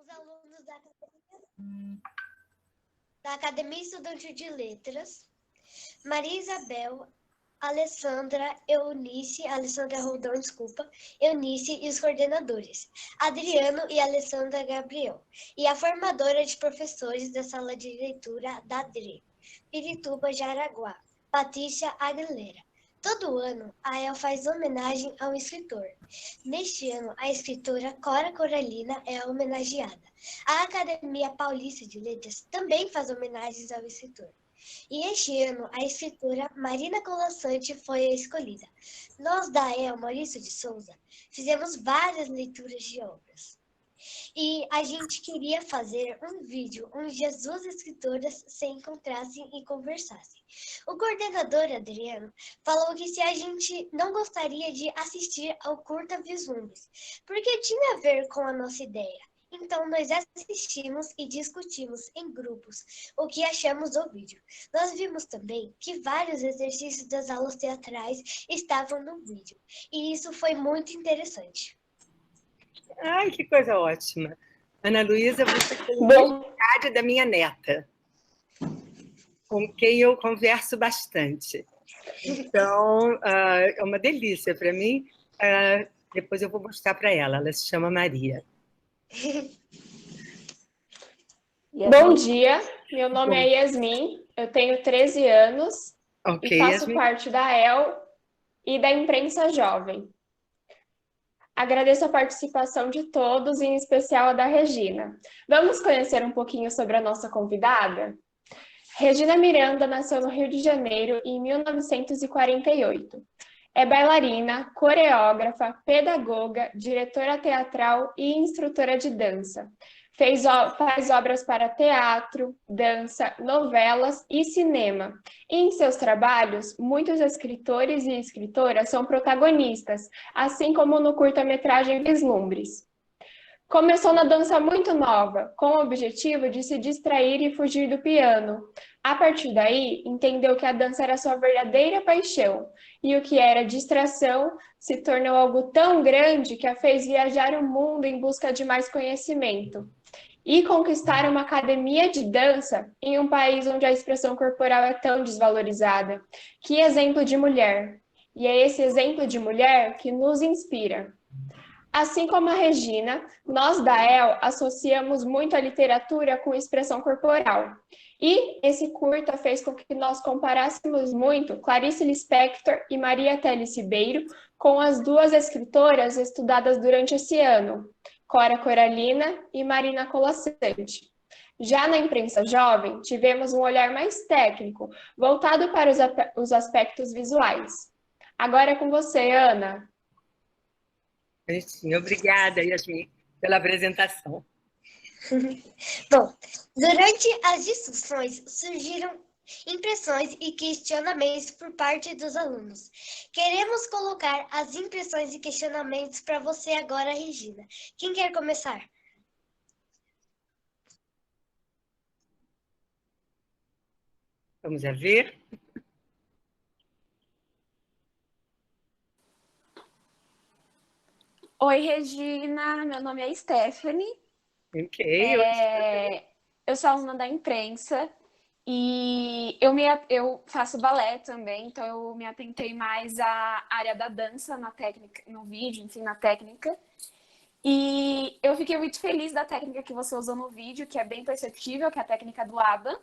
os alunos da Academia Estudante de Letras, Maria Isabel, Alessandra Roldão, Eunice e os coordenadores, Adriano e Alessandra Gabriel, e a formadora de professores da sala de leitura da DRE, Pirituba, Jaraguá, Patrícia Aguilera. Todo ano, a EL faz homenagem ao escritor. Neste ano, a escritora Cora Coralina é homenageada. A Academia Paulista de Letras também faz homenagens ao escritor. E este ano, a escritora Marina Colasanti foi a escolhida. Nós, da EL Maurício de Souza, fizemos várias leituras de obras. E a gente queria fazer um vídeo onde as duas escritoras se encontrassem e conversassem. O coordenador, Adriano, falou que se a gente não gostaria de assistir ao curta Vislumbres, porque tinha a ver com a nossa ideia. Então, nós assistimos e discutimos em grupos o que achamos do vídeo. Nós vimos também que vários exercícios das aulas teatrais estavam no vídeo, e isso foi muito interessante. Ai, que coisa ótima. Ana Luísa, você tem metade da minha neta, com quem eu converso bastante. Então, é uma delícia para mim. Depois eu vou mostrar para ela. Ela se chama Maria. Bom dia, meu nome é Yasmin, eu tenho 13 anos e faço Yasmin. parte da EL e da Imprensa Jovem. Agradeço a participação de todos, em especial a da Regina. Vamos conhecer um pouquinho sobre a nossa convidada? Regina Miranda nasceu no Rio de Janeiro em 1948. É bailarina, coreógrafa, pedagoga, diretora teatral e instrutora de dança. Faz obras para teatro, dança, novelas e cinema. E em seus trabalhos, muitos escritores e escritoras são protagonistas, assim como no curta-metragem Vislumbres. Começou na dança muito nova, com o objetivo de se distrair e fugir do piano. A partir daí, entendeu que a dança era sua verdadeira paixão, e o que era distração se tornou algo tão grande que a fez viajar o mundo em busca de mais conhecimento. E conquistar uma academia de dança em um país onde a expressão corporal é tão desvalorizada. Que exemplo de mulher! E é esse exemplo de mulher que nos inspira. Assim como a Regina, nós da EL associamos muito a literatura com expressão corporal. E esse curta fez com que nós comparássemos muito Clarice Lispector e Maria Teles Ribeiro com as duas escritoras estudadas durante esse ano, Cora Coralina e Marina Colasanti. Já na imprensa jovem, tivemos um olhar mais técnico, voltado para os aspectos visuais. Agora é com você, Ana. Obrigada, Yasmin, pela apresentação. Bom, durante as discussões surgiram impressões e questionamentos por parte dos alunos. Queremos colocar as impressões e questionamentos para você agora, Regina. Quem quer começar? Vamos a ver. Oi, Regina, meu nome é Stephanie. Ok. Eu sou aluna da imprensa e eu faço balé também, então eu me atentei mais à área da dança na técnica, no vídeo, enfim, na técnica. E eu fiquei muito feliz da técnica que você usou no vídeo, que é bem perceptível, que é a técnica do ABA.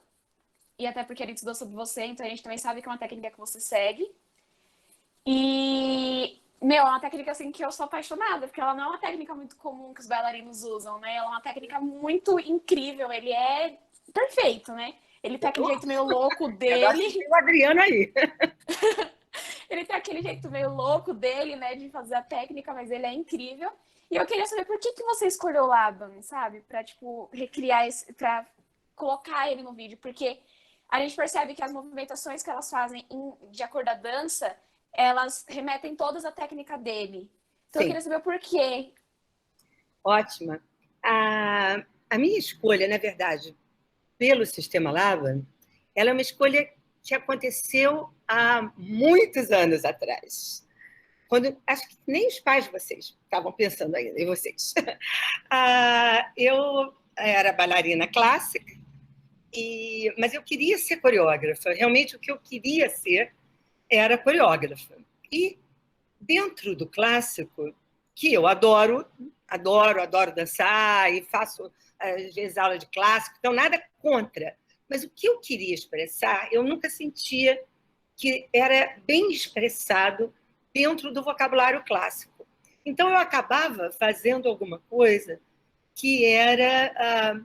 E até porque a gente estudou sobre você, então a gente também sabe que é uma técnica que você segue. E é uma técnica assim que eu sou apaixonada, porque ela não é uma técnica muito comum que os bailarinos usam, né? Ela é uma técnica muito incrível, ele é perfeito, né? Ele tem aquele jeito meio louco dele. Tem o Adriano aí. Ele tem aquele jeito meio louco dele, né, de fazer a técnica, mas ele é incrível. E eu queria saber por que você escolheu o Laban, sabe? Pra, tipo, recriar esse, pra colocar ele no vídeo, porque a gente percebe que as movimentações que elas fazem de acordo com a dança, elas remetem todas à técnica dele. Então, eu queria saber o porquê. Ótima. A minha escolha, na verdade, pelo sistema Laban, ela é uma escolha que aconteceu há muitos anos atrás. acho que nem os pais de vocês estavam pensando ainda em vocês. Eu era bailarina clássica, mas eu queria ser coreógrafa. Realmente, o que eu queria ser era coreógrafa. E dentro do clássico, que eu adoro dançar e faço, às vezes, aula de clássico, então nada contra. Mas o que eu queria expressar, eu nunca sentia que era bem expressado dentro do vocabulário clássico. Então, eu acabava fazendo alguma coisa que era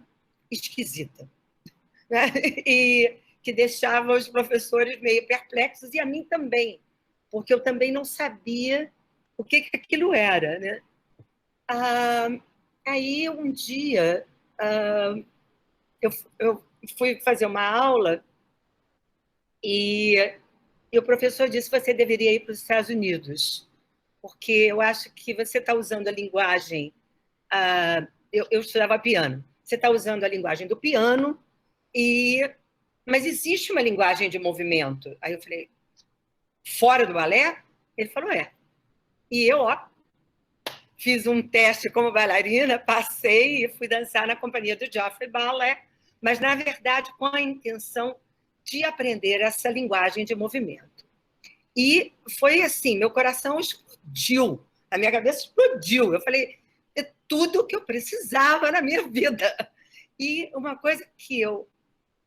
esquisita, né? E que deixava os professores meio perplexos, e a mim também, porque eu também não sabia o que aquilo era, né? Aí, um dia, eu fui fazer uma aula e o professor disse que você deveria ir para os Estados Unidos, porque eu acho que você está usando a linguagem... eu estudava piano. Você está usando a linguagem do piano, mas existe uma linguagem de movimento. Aí eu falei, fora do balé? Ele falou, é. E eu, fiz um teste como bailarina, passei e fui dançar na companhia do Geoffrey Ballet, mas, na verdade, com a intenção de aprender essa linguagem de movimento. E foi assim, meu coração explodiu, a minha cabeça explodiu. Eu falei, é tudo o que eu precisava na minha vida. E uma coisa que eu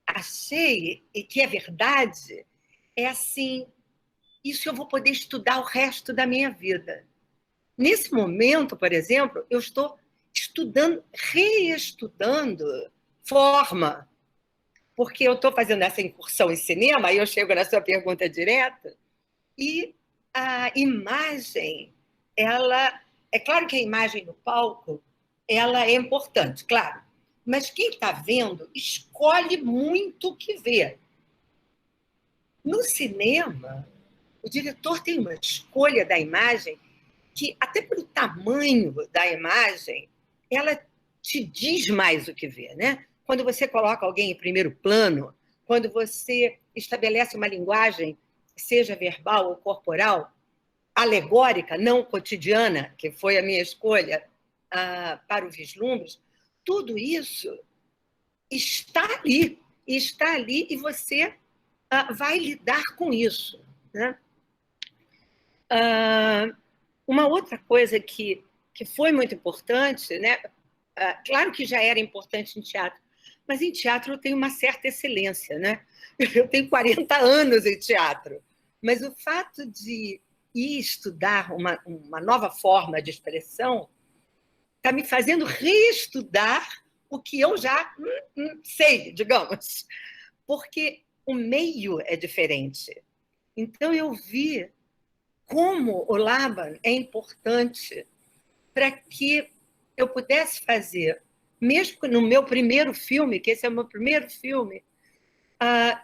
achei, e que é verdade, é assim, isso eu vou poder estudar o resto da minha vida. Nesse momento, por exemplo, eu estou estudando, reestudando forma, porque eu estou fazendo essa incursão em cinema, aí eu chego na sua pergunta direta, e a imagem, é claro que a imagem no palco, ela é importante, claro, mas quem está vendo escolhe muito o que vê. No cinema, o diretor tem uma escolha da imagem que, até pelo tamanho da imagem, ela te diz mais o que vê, né? Quando você coloca alguém em primeiro plano, quando você estabelece uma linguagem, seja verbal ou corporal, alegórica, não cotidiana, que foi a minha escolha para o Vislumbres, tudo isso está ali e você vai lidar com isso, né? Uma outra coisa que foi muito importante, né? Claro que já era importante em teatro, mas em teatro eu tenho uma certa excelência, né? Eu tenho 40 anos em teatro, mas o fato de ir estudar uma nova forma de expressão está me fazendo reestudar o que eu já sei, digamos, porque o meio é diferente. Então, eu vi como o Laban é importante para que eu pudesse fazer, mesmo no meu primeiro filme, que esse é o meu primeiro filme,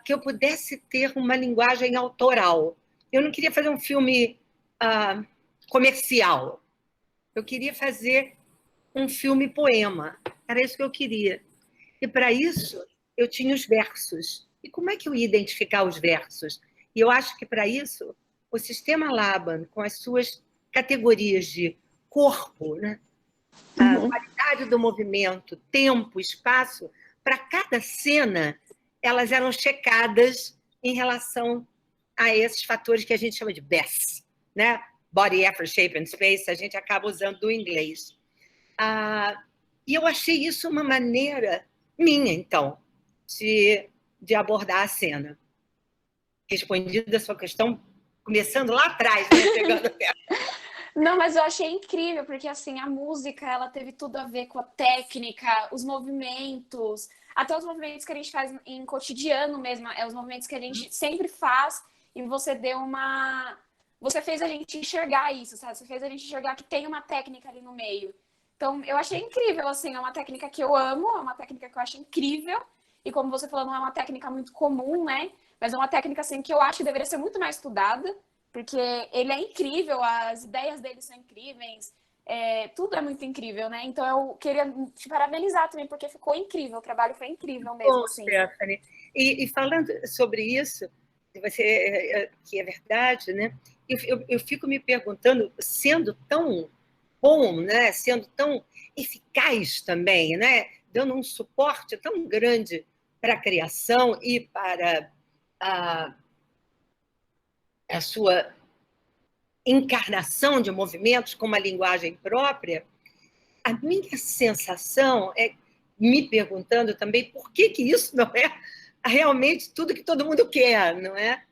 que eu pudesse ter uma linguagem autoral. Eu não queria fazer um filme comercial. Eu queria fazer um filme poema. Era isso que eu queria. E, para isso, eu tinha os versos. E como é que eu ia identificar os versos? E eu acho que, para isso, o sistema Laban, com as suas categorias de corpo, né? A qualidade do movimento, tempo, espaço, para cada cena, elas eram checadas em relação a esses fatores que a gente chama de BES, né? Body, Effort, Shape and Space, a gente acaba usando do inglês. E eu achei isso uma maneira minha, então, de abordar a cena. Respondida a sua questão, começando lá atrás, né? Chegando perto. Não, mas eu achei incrível, porque assim, a música, ela teve tudo a ver com a técnica, os movimentos, até os movimentos que a gente faz em cotidiano mesmo, os movimentos que a gente sempre faz, e você deu uma... Você fez a gente enxergar isso, sabe? Você fez a gente enxergar que tem uma técnica ali no meio. Então, eu achei incrível, assim, é uma técnica que eu amo, é uma técnica que eu acho incrível, e como você falou, não é uma técnica muito comum, né? Mas é uma técnica, assim, que eu acho que deveria ser muito mais estudada, porque ele é incrível, as ideias dele são incríveis, tudo é muito incrível, né? Então eu queria te parabenizar também, porque ficou incrível, o trabalho foi incrível mesmo. Bom, assim. Stephanie. E falando sobre isso, que é verdade, né? Eu fico me perguntando, sendo tão bom, né? Sendo tão eficaz também, né? Dando um suporte tão grande para a criação e para a sua encarnação de movimentos com uma linguagem própria, a minha sensação é, me perguntando também, por que isso não é realmente tudo que todo mundo quer, não é?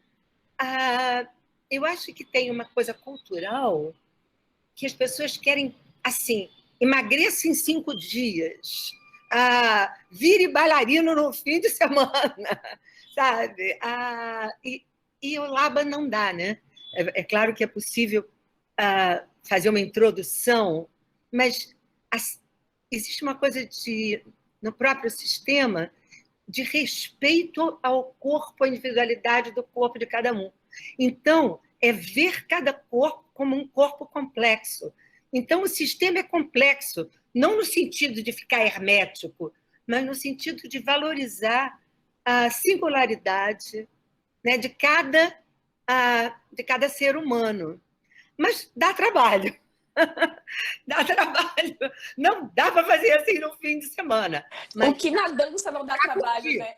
Eu acho que tem uma coisa cultural que as pessoas querem, assim, emagreça em 5 dias, vire bailarino no fim de semana, sabe? E o Laba não dá, né? É claro que é possível fazer uma introdução, mas existe uma coisa no próprio sistema de respeito ao corpo, à individualidade do corpo de cada um. Então, é ver cada corpo como um corpo complexo. Então, o sistema é complexo, não no sentido de ficar hermético, mas no sentido de valorizar a singularidade, né, de cada ser humano. Mas dá trabalho. Dá trabalho. Não dá para fazer assim no fim de semana. Mas o que na dança não dá trabalho, né?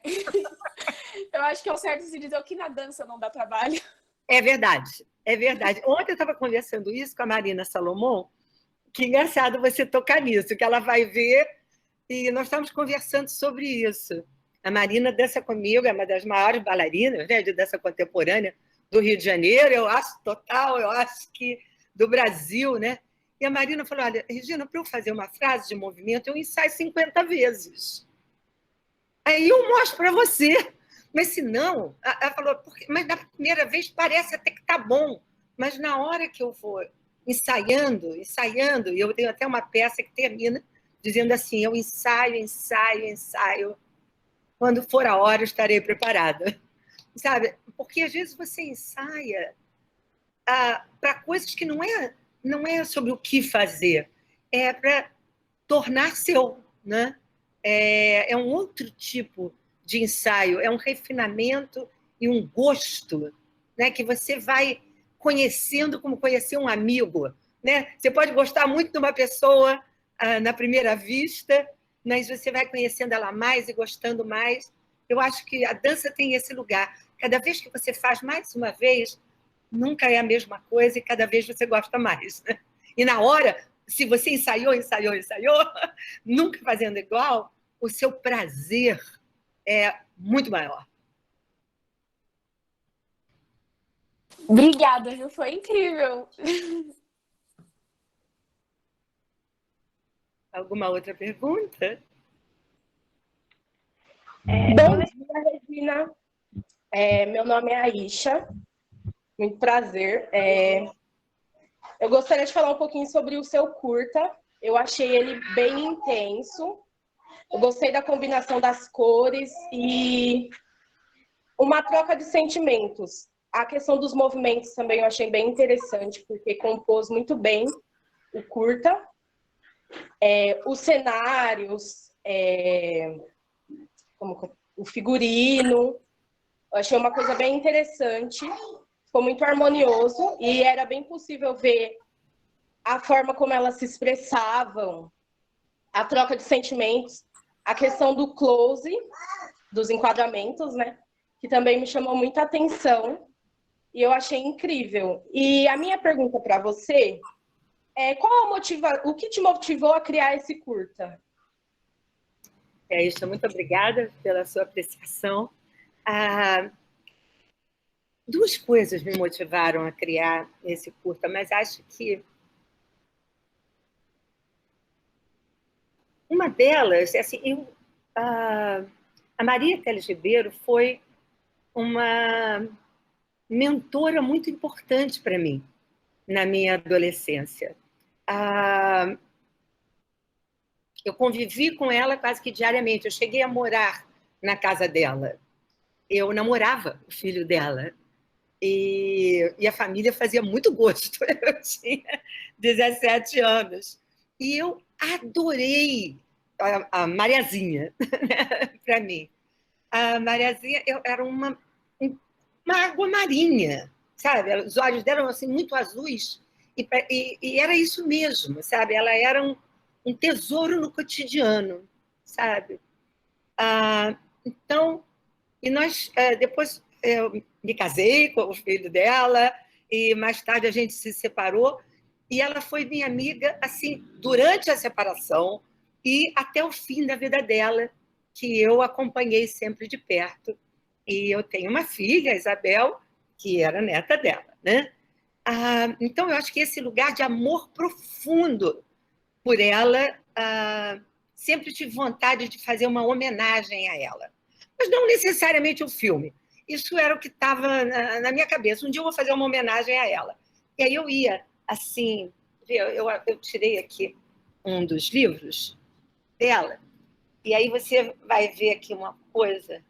Eu acho que é o certo se dizer o que na dança não dá trabalho. É verdade, é verdade. Ontem eu estava conversando isso com a Marina Salomão, que engraçado você tocar nisso, que ela vai ver, e nós estamos conversando sobre isso. A Marina dança comigo, é uma das maiores bailarinas, né, de dança contemporânea do Rio de Janeiro, eu acho que do Brasil, né? E a Marina falou, olha, Regina, para eu fazer uma frase de movimento, eu ensaio 50 vezes. Aí eu mostro para você. Mas se não, ela falou, mas na primeira vez parece até que está bom, mas na hora que eu vou ensaiando, e eu tenho até uma peça que termina dizendo assim, eu ensaio, quando for a hora eu estarei preparada. Sabe? Porque às vezes você ensaia para coisas que não é sobre o que fazer, é para tornar seu, né? É um outro tipo de ensaio, é um refinamento e um gosto, né, que você vai conhecendo como conhecer um amigo, né? Você pode gostar muito de uma pessoa na primeira vista, mas você vai conhecendo ela mais e gostando mais. Eu acho que a dança tem esse lugar. Cada vez que você faz mais uma vez, nunca é a mesma coisa e cada vez você gosta mais, né? E na hora, se você ensaiou, nunca fazendo igual, o seu prazer é muito maior. Obrigada, viu? Foi incrível. Alguma outra pergunta? Bom dia, Regina. Meu nome é Aisha. Muito prazer. Eu gostaria de falar um pouquinho sobre o seu curta. Eu achei ele bem intenso. Eu gostei da combinação das cores e uma troca de sentimentos. A questão dos movimentos também eu achei bem interessante, porque compôs muito bem o curta. Os cenários, como o figurino, eu achei uma coisa bem interessante, ficou muito harmonioso e era bem possível ver a forma como elas se expressavam, a troca de sentimentos, a questão do close, dos enquadramentos, né? Que também me chamou muita atenção e eu achei incrível. E a minha pergunta para você é o que te motivou a criar esse curta? Isso, muito obrigada pela sua apreciação. Duas coisas me motivaram a criar esse curta, mas acho que uma delas é assim, a Maria Teles Ribeiro foi uma mentora muito importante para mim na minha adolescência. Eu convivi com ela quase que diariamente. Eu cheguei a morar na casa dela. Eu namorava o filho dela. E a família fazia muito gosto. Eu tinha 17 anos. E eu adorei a Mariazinha, né, para mim. A Mariazinha era uma uma água marinha, sabe? Os olhos dela eram assim, muito azuis, e era isso mesmo, sabe? Ela era um tesouro no cotidiano, sabe? Então, e nós, depois eu me casei com o filho dela, e mais tarde a gente se separou, e ela foi minha amiga, assim, durante a separação e até o fim da vida dela, que eu acompanhei sempre de perto. E eu tenho uma filha, a Isabel, que era neta dela, né? Então, eu acho que esse lugar de amor profundo por ela, sempre tive vontade de fazer uma homenagem a ela. Mas não necessariamente o filme. Isso era o que estava na minha cabeça. Um dia eu vou fazer uma homenagem a ela. E aí eu ia, assim... Eu tirei aqui um dos livros dela, e aí você vai ver aqui uma coisa.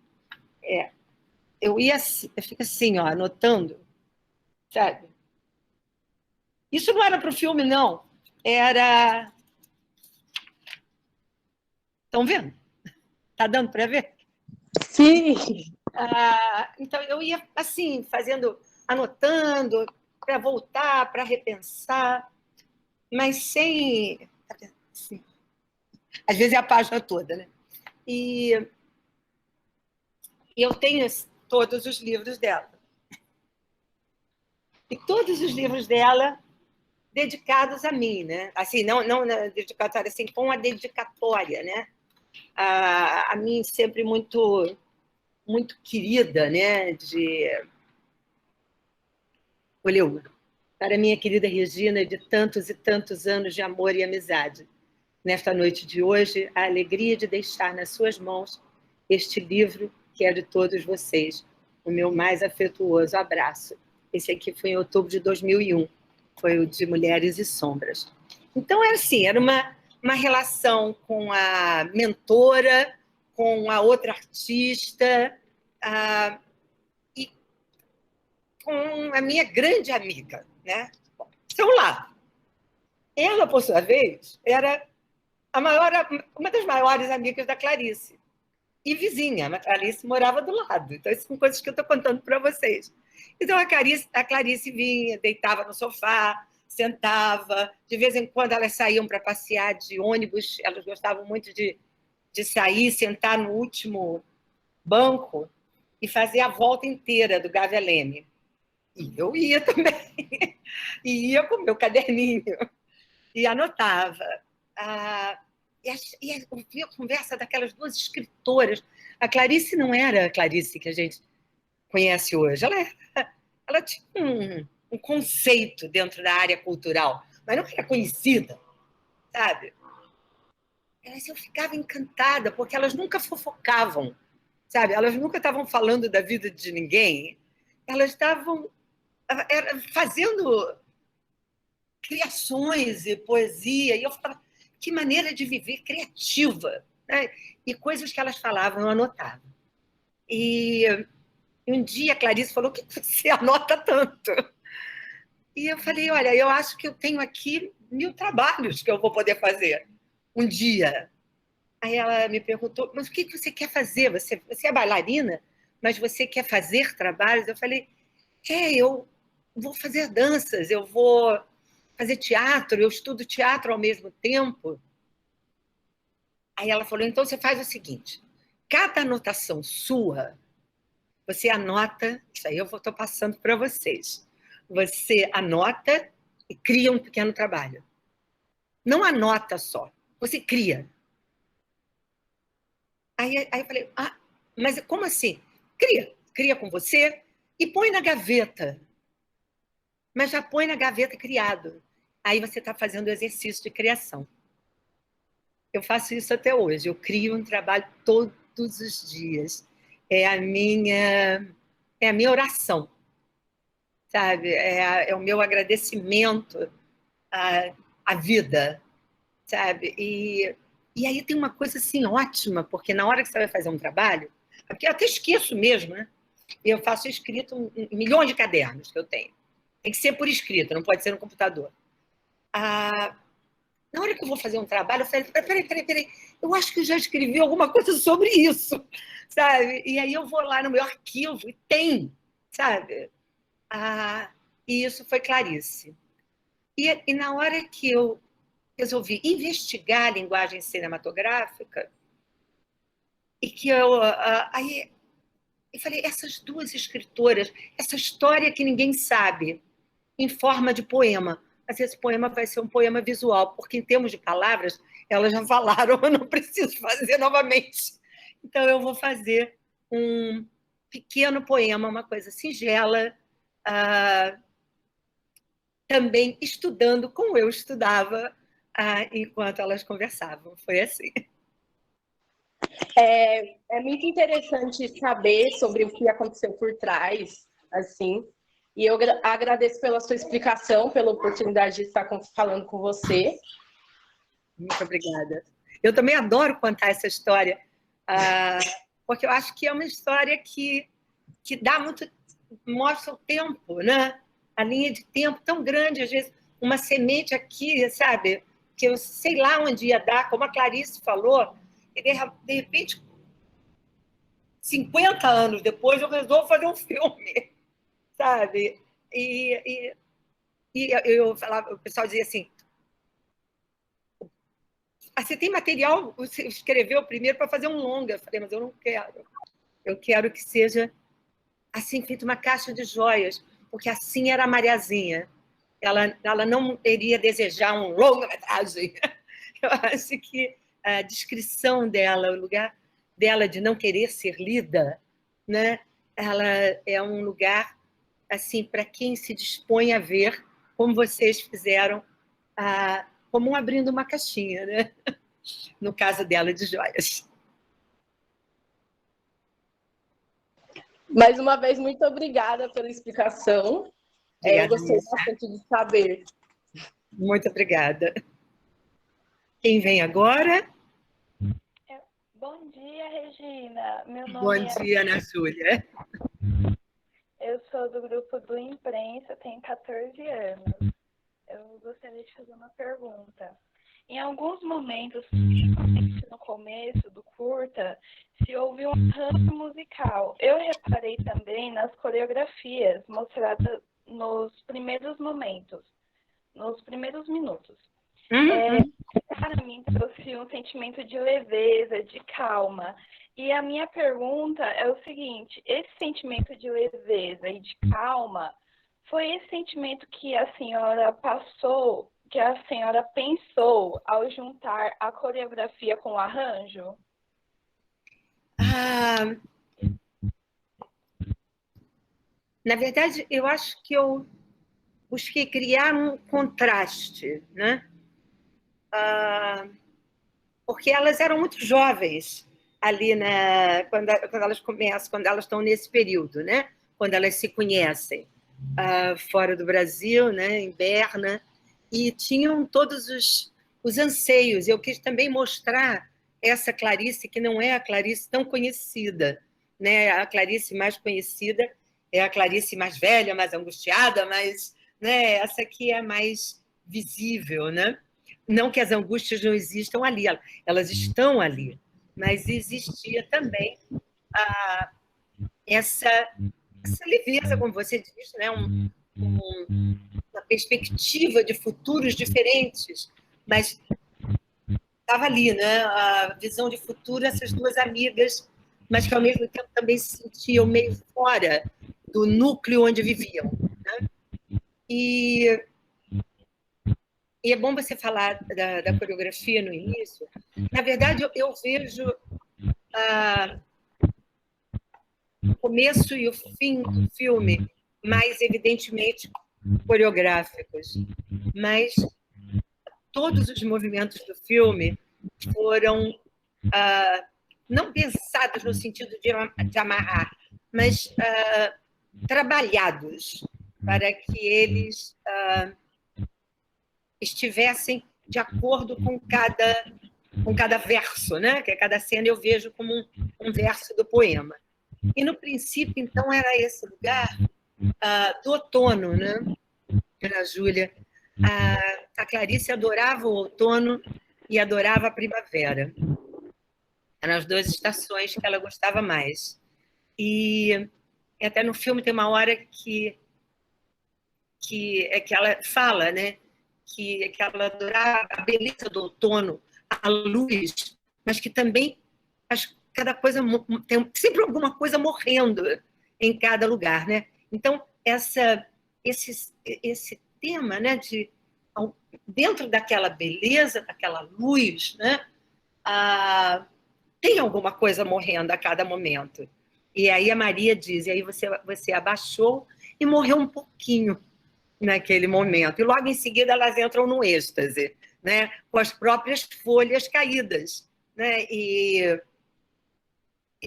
Eu fico assim, ó, anotando, sabe? Isso não era para o filme, não. Era... Estão vendo? Está dando para ver? Sim! Então, eu ia, assim, anotando, para voltar, para repensar, mas sem... Assim, às vezes é a página toda, né? E eu tenho todos os livros dela. E todos os livros dela dedicados a mim, né? Assim, não na dedicatória, assim, com a dedicatória, né? A mim sempre muito querida, né? Olha, para minha querida Regina, de tantos e tantos anos de amor e amizade. Nesta noite de hoje, a alegria de deixar nas suas mãos este livro que é de todos vocês. O meu mais afetuoso abraço. Esse aqui foi em outubro de 2001. Foi o de Mulheres e Sombras. Então, era assim, era uma relação com a mentora, com a outra artista, e com a minha grande amiga, né? Então, lá. Ela, por sua vez, era uma das maiores amigas da Clarice. E vizinha, a Clarice morava do lado. Então, essas são coisas que eu estou contando para vocês. Então, a Clarice vinha, deitava no sofá, sentava. De vez em quando, elas saíam para passear de ônibus. Elas gostavam muito de sair, sentar no último banco e fazer a volta inteira do Gávea Leme. E eu ia também. E ia com o meu caderninho. E anotava. E ouvia a conversa daquelas duas escritoras. A Clarice não era a Clarice que a gente conhece hoje. Ela tinha um conceito dentro da área cultural, mas não era conhecida, sabe? Eu ficava encantada, porque elas nunca fofocavam, sabe? Elas nunca estavam falando da vida de ninguém. Elas estavam fazendo criações e poesia. E eu falava, que maneira de viver criativa, né? E coisas que elas falavam, eu anotava. E um dia a Clarice falou, por que você anota tanto? E eu falei, olha, eu acho que eu tenho aqui 1000 trabalhos que eu vou poder fazer um dia. Aí ela me perguntou, mas o que você quer fazer? Você é bailarina, mas você quer fazer trabalhos? Eu falei, eu vou fazer danças, eu vou fazer teatro, eu estudo teatro ao mesmo tempo. Aí ela falou, então você faz o seguinte, cada anotação sua, você anota, isso aí eu estou passando para vocês, você anota e cria um pequeno trabalho. Não anota só, você cria. Aí eu falei, mas como assim? Cria com você e põe na gaveta. Mas já põe na gaveta criado. Aí você está fazendo o exercício de criação. Eu faço isso até hoje. Eu crio um trabalho todos os dias. É a minha oração, sabe? É o meu agradecimento à vida, sabe? E aí tem uma coisa assim ótima, porque na hora que você vai fazer um trabalho, porque eu até esqueço mesmo, né? Eu faço escrito em milhões de cadernos que eu tenho. Tem que ser por escrito, não pode ser no computador. Na hora que eu vou fazer um trabalho, eu falei, peraí, eu acho que eu já escrevi alguma coisa sobre isso, sabe? E aí eu vou lá no meu arquivo e tem, sabe? E isso foi Clarice. E na hora que eu resolvi investigar a linguagem cinematográfica, e que aí eu falei, essas duas escritoras, essa história que ninguém sabe, em forma de poema, mas esse poema vai ser um poema visual, porque em termos de palavras, elas já falaram, eu não preciso fazer novamente. Então eu vou fazer um pequeno poema, uma coisa singela, também estudando como eu estudava enquanto elas conversavam. Foi assim. É muito interessante saber sobre o que aconteceu por trás, assim, e eu agradeço pela sua explicação, pela oportunidade de estar falando com você. Muito obrigada. Eu também adoro contar essa história, porque eu acho que é uma história que dá muito, mostra o tempo, né? A linha de tempo tão grande, às vezes uma semente aqui, sabe? Que eu sei lá onde ia dar, como a Clarice falou, e de repente, 50 anos depois, eu resolvo fazer um filme, sabe? E eu falava, o pessoal dizia assim, você tem material, você escreveu primeiro para fazer um longa. Eu falei, mas eu não quero. Eu quero que seja assim, feito uma caixa de joias, porque assim era a Mariazinha. Ela não iria desejar um longa-metragem. Eu acho que a descrição dela, o lugar dela de não querer ser lida, né? Ela é um lugar assim para quem se dispõe a ver, como vocês fizeram, como abrindo uma caixinha, né? No caso dela, de joias. Mais uma vez, muito obrigada pela explicação. Eu gostei bastante de saber. Muito obrigada. Quem vem agora? Bom dia, Regina. Meu Bom nome dia, Ana Júlia. Eu sou do grupo do Imprensa, tenho 14 anos. Eu gostaria de fazer uma pergunta. Em alguns momentos, principalmente no começo do curta, se houve um arranjo musical. Eu reparei também nas coreografias mostradas nos primeiros momentos, nos primeiros minutos. Para mim, trouxe um sentimento de leveza, de calma. E a minha pergunta é o seguinte: esse sentimento de leveza e de calma foi esse sentimento que a senhora passou, que a senhora pensou ao juntar a coreografia com o arranjo? Na verdade, eu acho que eu busquei criar um contraste, né? Porque elas eram muito jovens ali, né? Quando elas começam, quando elas estão nesse período, né? Quando elas se conhecem fora do Brasil, né? Em Berna, e tinham todos os anseios. Eu quis também mostrar essa Clarice, que não é a Clarice tão conhecida, né? A Clarice mais conhecida é a Clarice mais velha, mais angustiada, mas, né? Essa aqui é mais visível, né? Não que as angústias não existam ali, elas estão ali, mas existia também essa leveza, como você diz, né? Uma perspectiva de futuros diferentes, mas estava ali, né? A visão de futuro, essas duas amigas, mas que ao mesmo tempo também se sentiam meio fora do núcleo onde viviam, né? E é bom você falar da coreografia no início. Na verdade, eu vejo o começo e o fim do filme mais evidentemente coreográficos, mas todos os movimentos do filme foram não pensados no sentido de amarrar, mas trabalhados para que eles estivessem de acordo com cada verso, né? Que cada cena eu vejo como um verso do poema. E no princípio, então, era esse lugar do outono, né? Ana Júlia, a Clarice adorava o outono e adorava a primavera. Eram as duas estações que ela gostava mais. E até no filme tem uma hora que ela fala, né? Que ela adorava a beleza do outono, a luz, mas que também cada coisa tem sempre alguma coisa morrendo em cada lugar, né? Então esse tema, né? Dentro daquela beleza, daquela luz, né? Tem alguma coisa morrendo a cada momento. E aí a Maria diz, e aí você abaixou e morreu um pouquinho naquele momento. E logo em seguida elas entram no êxtase, né? Com as próprias folhas caídas, né? E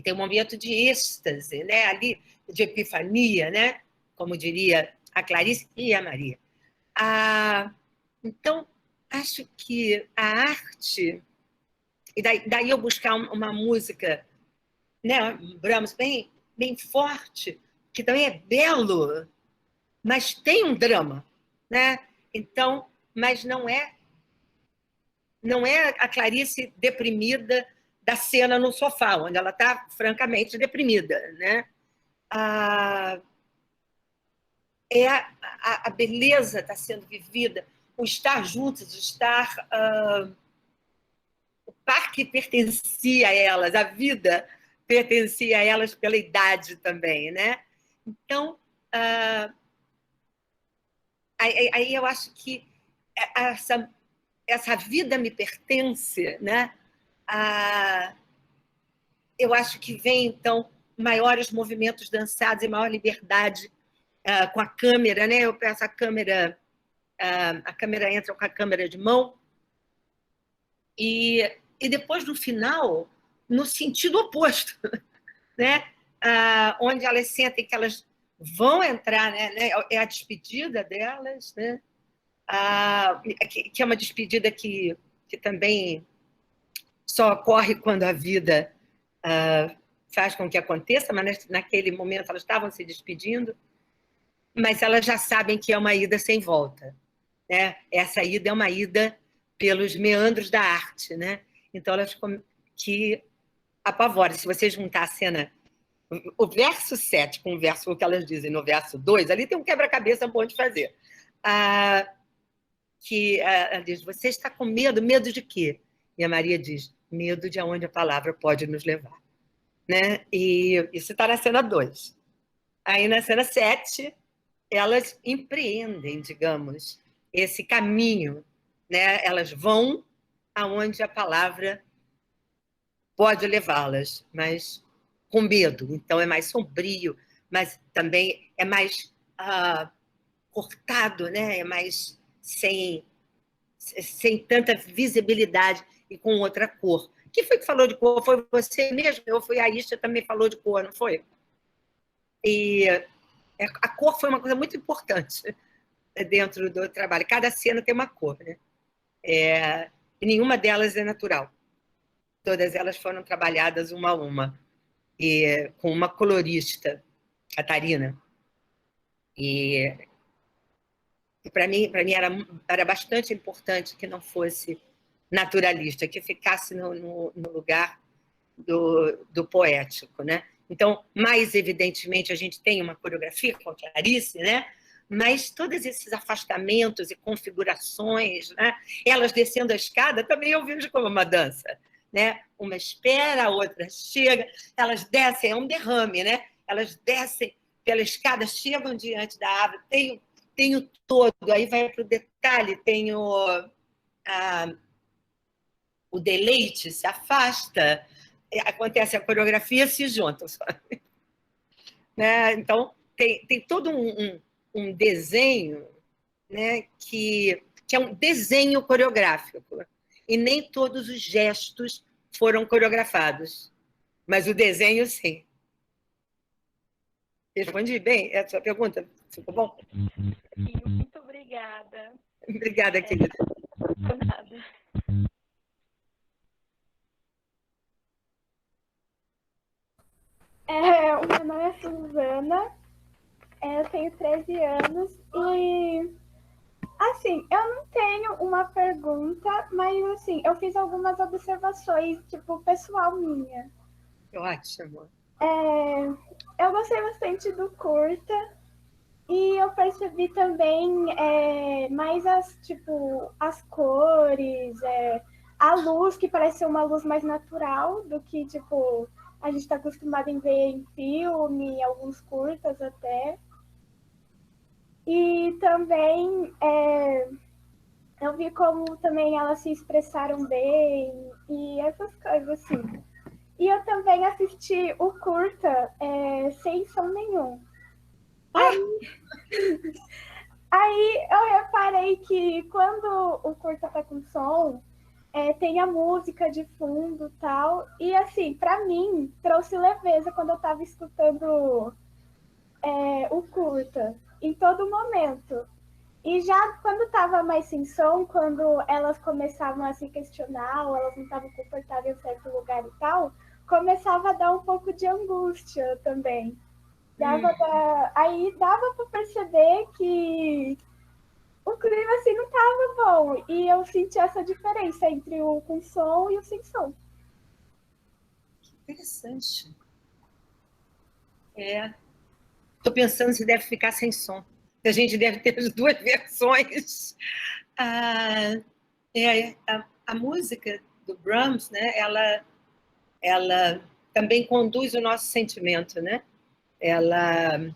tem um momento de êxtase, né? Ali, de epifania, né? Como diria a Clarice e a Maria. Então, acho que a arte... E daí eu buscar uma música, né? Brahms bem forte, que também é belo, mas tem um drama, né? Então, mas não é a Clarice deprimida da cena no sofá, onde ela está francamente deprimida, né? A beleza está sendo vivida, o estar juntos, o parque pertencia a elas, a vida pertencia a elas pela idade também, né? Então, aí eu acho que essa vida me pertence, né? Eu acho que vem, então, maiores movimentos dançados e maior liberdade com a câmera, né? Eu peço a câmera entra com a câmera de mão e depois, no final, no sentido oposto, né? Onde elas sentem que elas vão entrar, né? É a despedida delas, né? Que é uma despedida que também só ocorre quando a vida faz com que aconteça, mas naquele momento elas estavam se despedindo, mas elas já sabem que é uma ida sem volta, né? Essa ida é uma ida pelos meandros da arte, né? Então elas que apavoram. Se você juntar a cena, o verso 7 com o verso que elas dizem no verso 2, ali tem um quebra-cabeça bom de fazer. Que ela diz, você está com medo? Medo de quê? E a Maria diz, medo de aonde a palavra pode nos levar. Né? E isso está na cena 2. Aí na cena 7, elas empreendem, digamos, esse caminho. Né? Elas vão aonde a palavra pode levá-las, mas com medo. Então é mais sombrio, mas também é mais cortado, né? É mais sem tanta visibilidade e com outra cor. Quem foi que falou de cor? Foi você mesmo? Ou foi a Isha que também falou de cor, não foi? E a cor foi uma coisa muito importante dentro do trabalho. Cada cena tem uma cor, né? E nenhuma delas é natural. Todas elas foram trabalhadas uma a uma. E com uma colorista, Catarina. E para mim era bastante importante que não fosse naturalista, que ficasse no lugar do poético, né? Então, mais evidentemente, a gente tem uma coreografia com a Clarice, né? Mas todos esses afastamentos e configurações, né? Elas descendo a escada, também eu vejo como uma dança, né? Uma espera, a outra chega, elas descem, é um derrame, né? Elas descem pela escada, chegam diante da árvore, tem o todo, aí vai para o detalhe, tem o deleite, se afasta, acontece a coreografia, se juntam. Né? Então, tem todo um desenho, né, que é um desenho coreográfico. E nem todos os gestos foram coreografados, mas o desenho, sim. Respondi bem a sua pergunta? Ficou bom? Sim, muito obrigada. Obrigada, querida. Nada. O meu nome é Suzana, eu tenho 13 anos e, assim, eu não tenho uma pergunta, mas, assim, eu fiz algumas observações, tipo, pessoal minha. Ótimo. Eu gostei bastante do curta e eu percebi também mais as cores, a luz, que parece ser uma luz mais natural do que tipo a gente está acostumado em ver em filme, alguns curtas até. E também eu vi como também elas se expressaram bem e essas coisas assim. E eu também assisti o curta sem som nenhum. Aí eu reparei que quando o curta tá com som, tem a música de fundo e tal. E assim, pra mim, trouxe leveza quando eu tava escutando o curta, em todo momento. E já quando tava mais sem som, quando elas começavam a se questionar, ou elas não estavam confortáveis em certo lugar e tal, começava a dar um pouco de angústia também. Aí dava para perceber que o clima assim não estava bom. E eu senti essa diferença entre o com som e o sem som. Interessante. Estou pensando se deve ficar sem som. A gente deve ter as duas versões. A música do Brahms, né, ela também conduz o nosso sentimento, né? Ela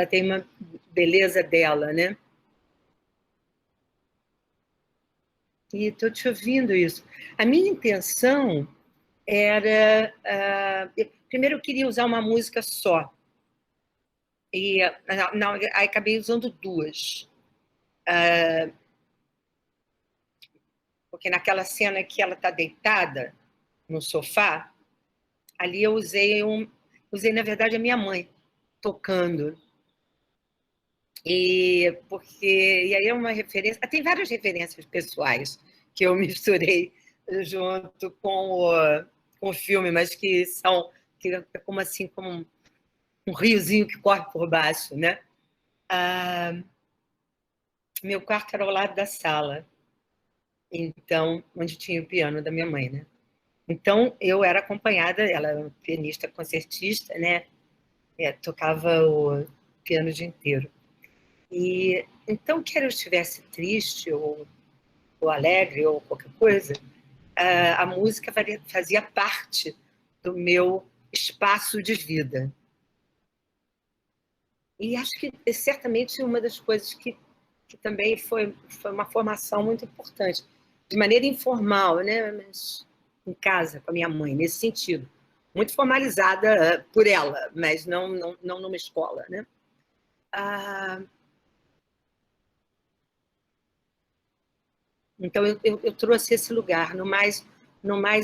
tem uma beleza dela, né? E estou te ouvindo isso. A minha intenção era... primeiro, eu queria usar uma música só. E não, aí acabei usando duas. Porque naquela cena que ela está deitada no sofá, ali eu usei, na verdade, a minha mãe tocando. E aí é uma referência... Tem várias referências pessoais que eu misturei junto com o filme, mas que são como assim, como um riozinho que corre por baixo, né? Meu quarto era ao lado da sala, então, onde tinha o piano da minha mãe, né? Então, eu era acompanhada, ela era pianista concertista, né? Tocava o piano o dia inteiro. E então, quer eu estivesse triste ou alegre ou qualquer coisa, a música fazia parte do meu espaço de vida. E acho que é certamente uma das coisas que também foi uma formação muito importante, de maneira informal, né? Mas em casa, com a minha mãe, nesse sentido. Muito formalizada por ela, mas não numa escola, né? Então, eu trouxe esse lugar. No mais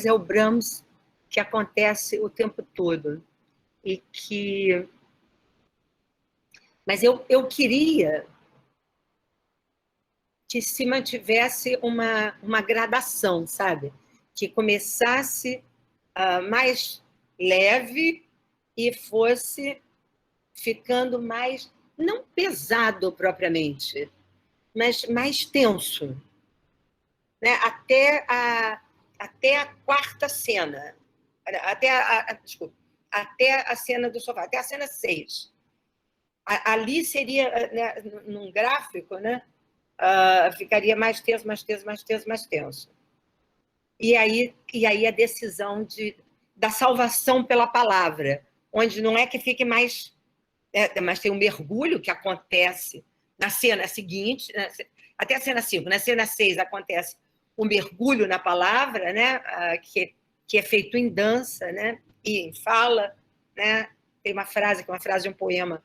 é o Brahms que acontece o tempo todo. Mas eu queria que se mantivesse uma gradação, sabe? Que começasse mais leve e fosse ficando mais, não pesado propriamente, mas mais tenso, né? Até a quarta cena, desculpa, até a cena do sofá, até a cena 6. Ali seria, né, num gráfico, né? Ficaria mais tenso, mais tenso, mais tenso, mais tenso. E aí a decisão da salvação pela palavra, onde não é que fique mais... mas tem um mergulho que acontece na cena seguinte, até a cena 5, na cena 6 acontece o mergulho na palavra, né, que é feito em dança, né, e em fala, né. Tem uma frase, que é uma frase de um poema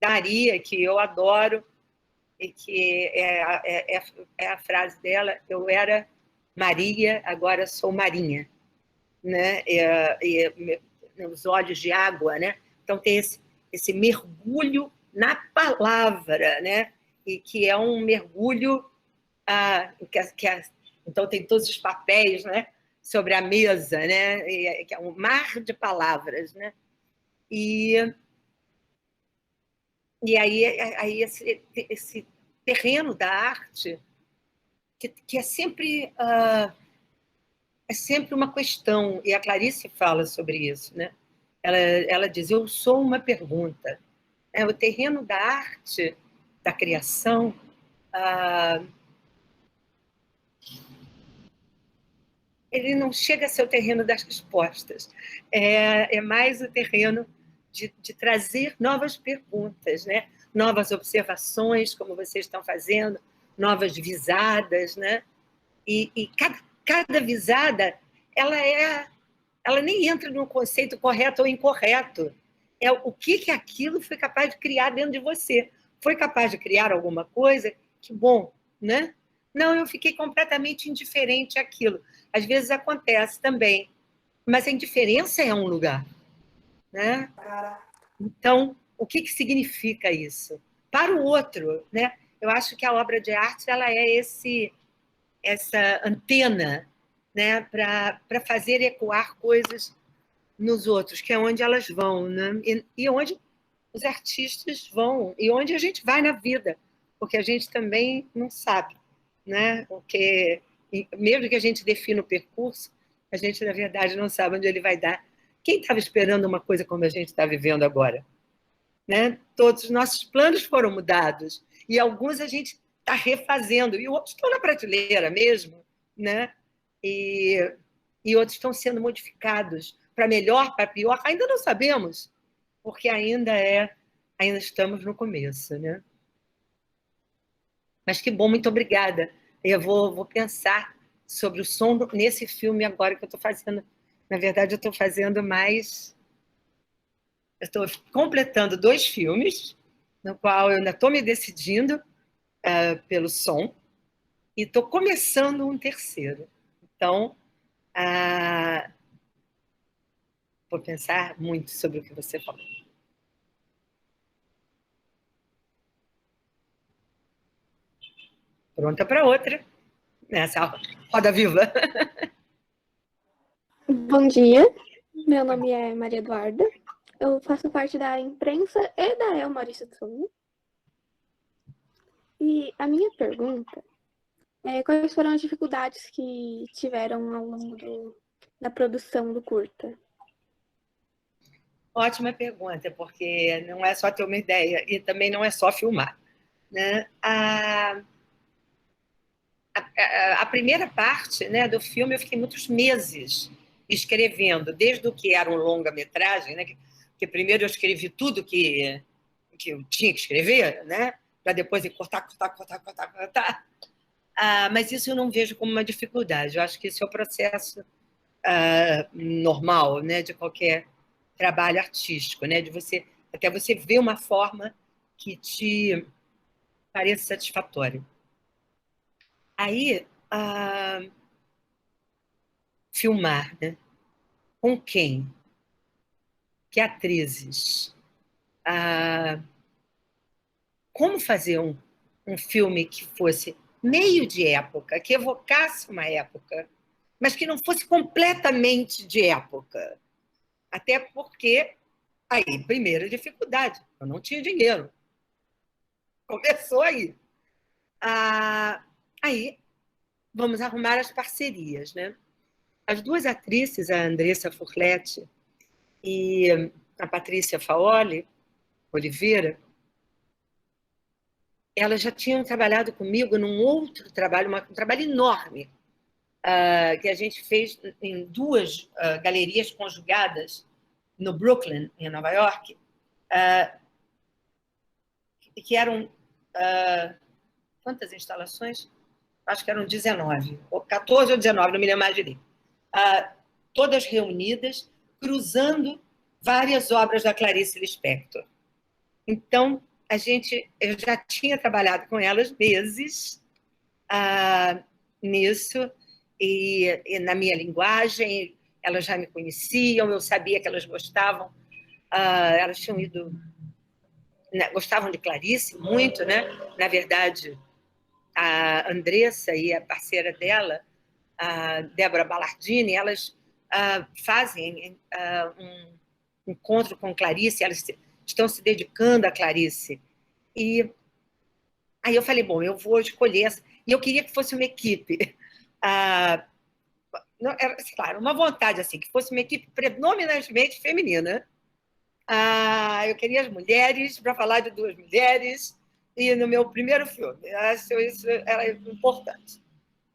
da Maria, que eu adoro, e que é a frase dela: eu era Maria, agora sou Marinha, né? Os olhos de água, né? Então tem esse mergulho na palavra, né? E que é um mergulho então tem todos os papéis, né? Sobre a mesa, né? Que é um mar de palavras, né? E aí esse terreno da arte que é sempre uma questão, e a Clarice fala sobre isso, né? Ela diz, eu sou uma pergunta. O terreno da arte, da criação, ele não chega a ser o terreno das respostas. É mais o terreno de trazer novas perguntas, né? Novas observações, como vocês estão fazendo, novas visadas, né? E cada visada, ela nem entra no conceito correto ou incorreto. É o que aquilo foi capaz de criar dentro de você. Foi capaz de criar alguma coisa? Que bom, né? Não, eu fiquei completamente indiferente àquilo. Às vezes acontece também, mas a indiferença é um lugar, né? Então, o que significa isso? Para o outro, né? Eu acho que a obra de arte ela é essa antena, né? Para fazer ecoar coisas nos outros, que é onde elas vão, né? E onde os artistas vão, e onde a gente vai na vida, porque a gente também não sabe, né? Porque mesmo que a gente defina o percurso, a gente, na verdade, não sabe onde ele vai dar. Quem estava esperando uma coisa como a gente está vivendo agora? Né? Todos os nossos planos foram mudados, e alguns a gente está refazendo, e outros estão na prateleira mesmo, né? E outros estão sendo modificados para melhor, para pior, ainda não sabemos, porque ainda estamos no começo, né? Mas que bom, muito obrigada. Eu vou pensar sobre o som nesse filme agora que eu estou fazendo. Na verdade, eu estou fazendo mais... Eu estou completando 2 filmes, no qual eu ainda estou me decidindo pelo som, e estou começando um terceiro. Então, vou pensar muito sobre o que você falou. Pronta para outra, nessa roda viva. Bom dia, meu nome é Maria Eduarda, eu faço parte da imprensa e da El Maurício de Souza. E a minha pergunta é quais foram as dificuldades que tiveram ao longo da produção do curta? Ótima pergunta, porque não é só ter uma ideia e também não é só filmar, né? A primeira parte, né, do filme eu fiquei muitos meses escrevendo, desde o que era um longa-metragem, né, que primeiro eu escrevi tudo que eu tinha que escrever, né, para depois cortar. Mas isso eu não vejo como uma dificuldade. Eu acho que isso é o processo normal, né, de qualquer trabalho artístico, né, de até você ver uma forma que te pareça satisfatória. Aí, filmar, né? Com quem? Que atrizes? Como fazer um filme que fosse meio de época, que evocasse uma época, mas que não fosse completamente de época. Até porque, aí, primeira dificuldade, eu não tinha dinheiro. Começou aí. Aí, vamos arrumar as parcerias, né? As 2 atrizes, a Andressa Furletti e a Patrícia Faoli Oliveira, elas já tinham trabalhado comigo num outro trabalho, um trabalho enorme, que a gente fez em 2 galerias conjugadas no Brooklyn, em Nova York, que eram... quantas instalações? Acho que eram 19, ou 14 ou 19, não me lembro mais direito. Todas reunidas, cruzando várias obras da Clarice Lispector. Então, eu já tinha trabalhado com elas meses nisso, e na minha linguagem, elas já me conheciam, eu sabia que elas gostavam, elas tinham ido... Né, gostavam de Clarice muito, né? Na verdade, a Andressa e a parceira dela, a Débora Ballardini, elas fazem um encontro com Clarice, elas estão se dedicando a Clarice. E aí eu falei, bom, eu vou escolher essa. E eu queria que fosse uma equipe. Não, era, claro, uma vontade assim, que fosse uma equipe predominantemente feminina, eu queria as mulheres para falar de duas mulheres e no meu primeiro filme. Isso era importante.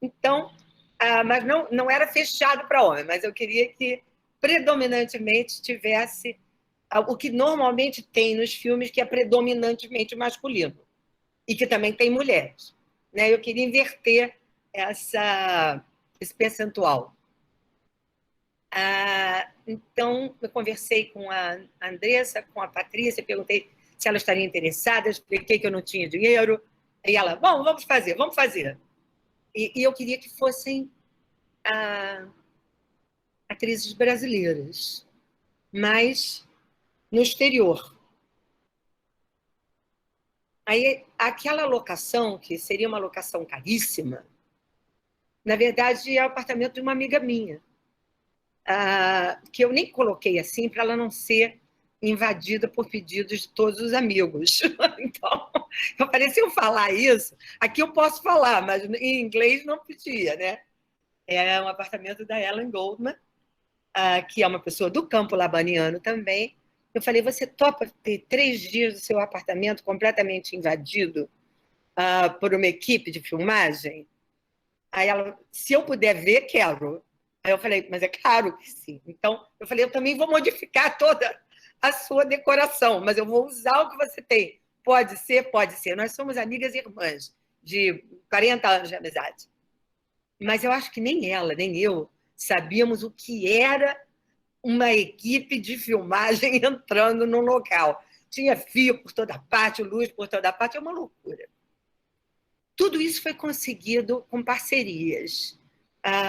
Então, mas não era fechado para homem, mas eu queria que predominantemente tivesse o que normalmente tem nos filmes, que é predominantemente masculino, e que também tem mulheres. Né? Eu queria inverter esse percentual. Então, eu conversei com a Andressa, com a Patrícia, perguntei se ela estaria interessada, expliquei que eu não tinha dinheiro, e ela, bom, vamos fazer. E eu queria que fossem atrizes brasileiras, mas no exterior. Aí, aquela locação, que seria uma locação caríssima, na verdade, é o apartamento de uma amiga minha, que eu nem coloquei assim para ela não ser invadida por pedidos de todos os amigos. Então, eu falei, se eu falar isso, aqui eu posso falar, mas em inglês não podia, né? É um apartamento da Ellen Goldman, que é uma pessoa do campo labaniano também. Eu falei, você topa ter 3 dias do seu apartamento completamente invadido por uma equipe de filmagem? Aí ela, se eu puder ver, quero. Aí eu falei, mas é claro que sim. Então, eu falei, eu também vou modificar toda a sua decoração, mas eu vou usar o que você tem. Pode ser, pode ser. Nós somos amigas e irmãs de 40 anos de amizade. Mas eu acho que nem ela, nem eu sabíamos o que era uma equipe de filmagem entrando no local. Tinha fio por toda parte, luz por toda parte, é uma loucura. Tudo isso foi conseguido com parcerias.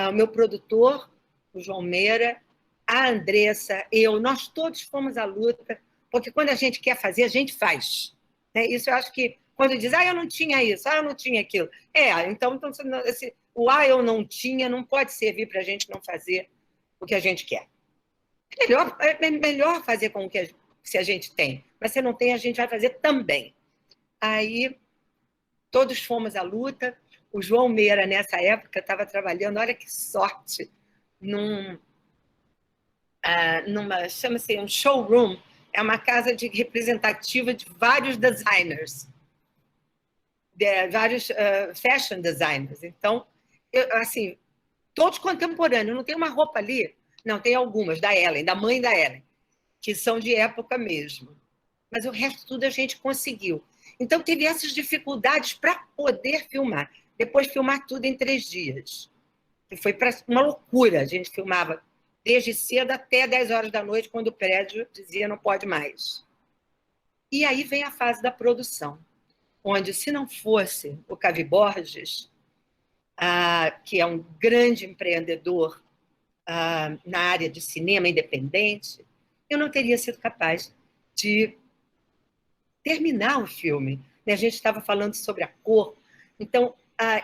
O meu produtor, o João Meira, a Andressa, eu, nós todos fomos à luta, porque quando a gente quer fazer, a gente faz. Isso eu acho que, quando diz, eu não tinha isso, eu não tinha aquilo. Então o eu não tinha não pode servir para a gente não fazer o que a gente quer. É melhor fazer com o que se a gente tem, mas se não tem, a gente vai fazer também. Aí, todos fomos à luta. O João Meira, nessa época, estava trabalhando, olha que sorte, chama-se um showroom, é uma casa representativa de vários designers, vários fashion designers. Então, assim, todos contemporâneos, não tem uma roupa ali, não, tem algumas, da Ellen, da mãe da Ellen, que são de época mesmo. Mas o resto tudo a gente conseguiu. Então, teve essas dificuldades para poder filmar. Depois, filmar tudo em 3 dias. E foi uma loucura. A gente filmava desde cedo até 10 horas da noite, quando o prédio dizia não pode mais. E aí vem a fase da produção, onde, se não fosse o Cavi Borges, que é um grande empreendedor na área de cinema independente, eu não teria sido capaz de terminar o filme. A gente estava falando sobre a cor. Então,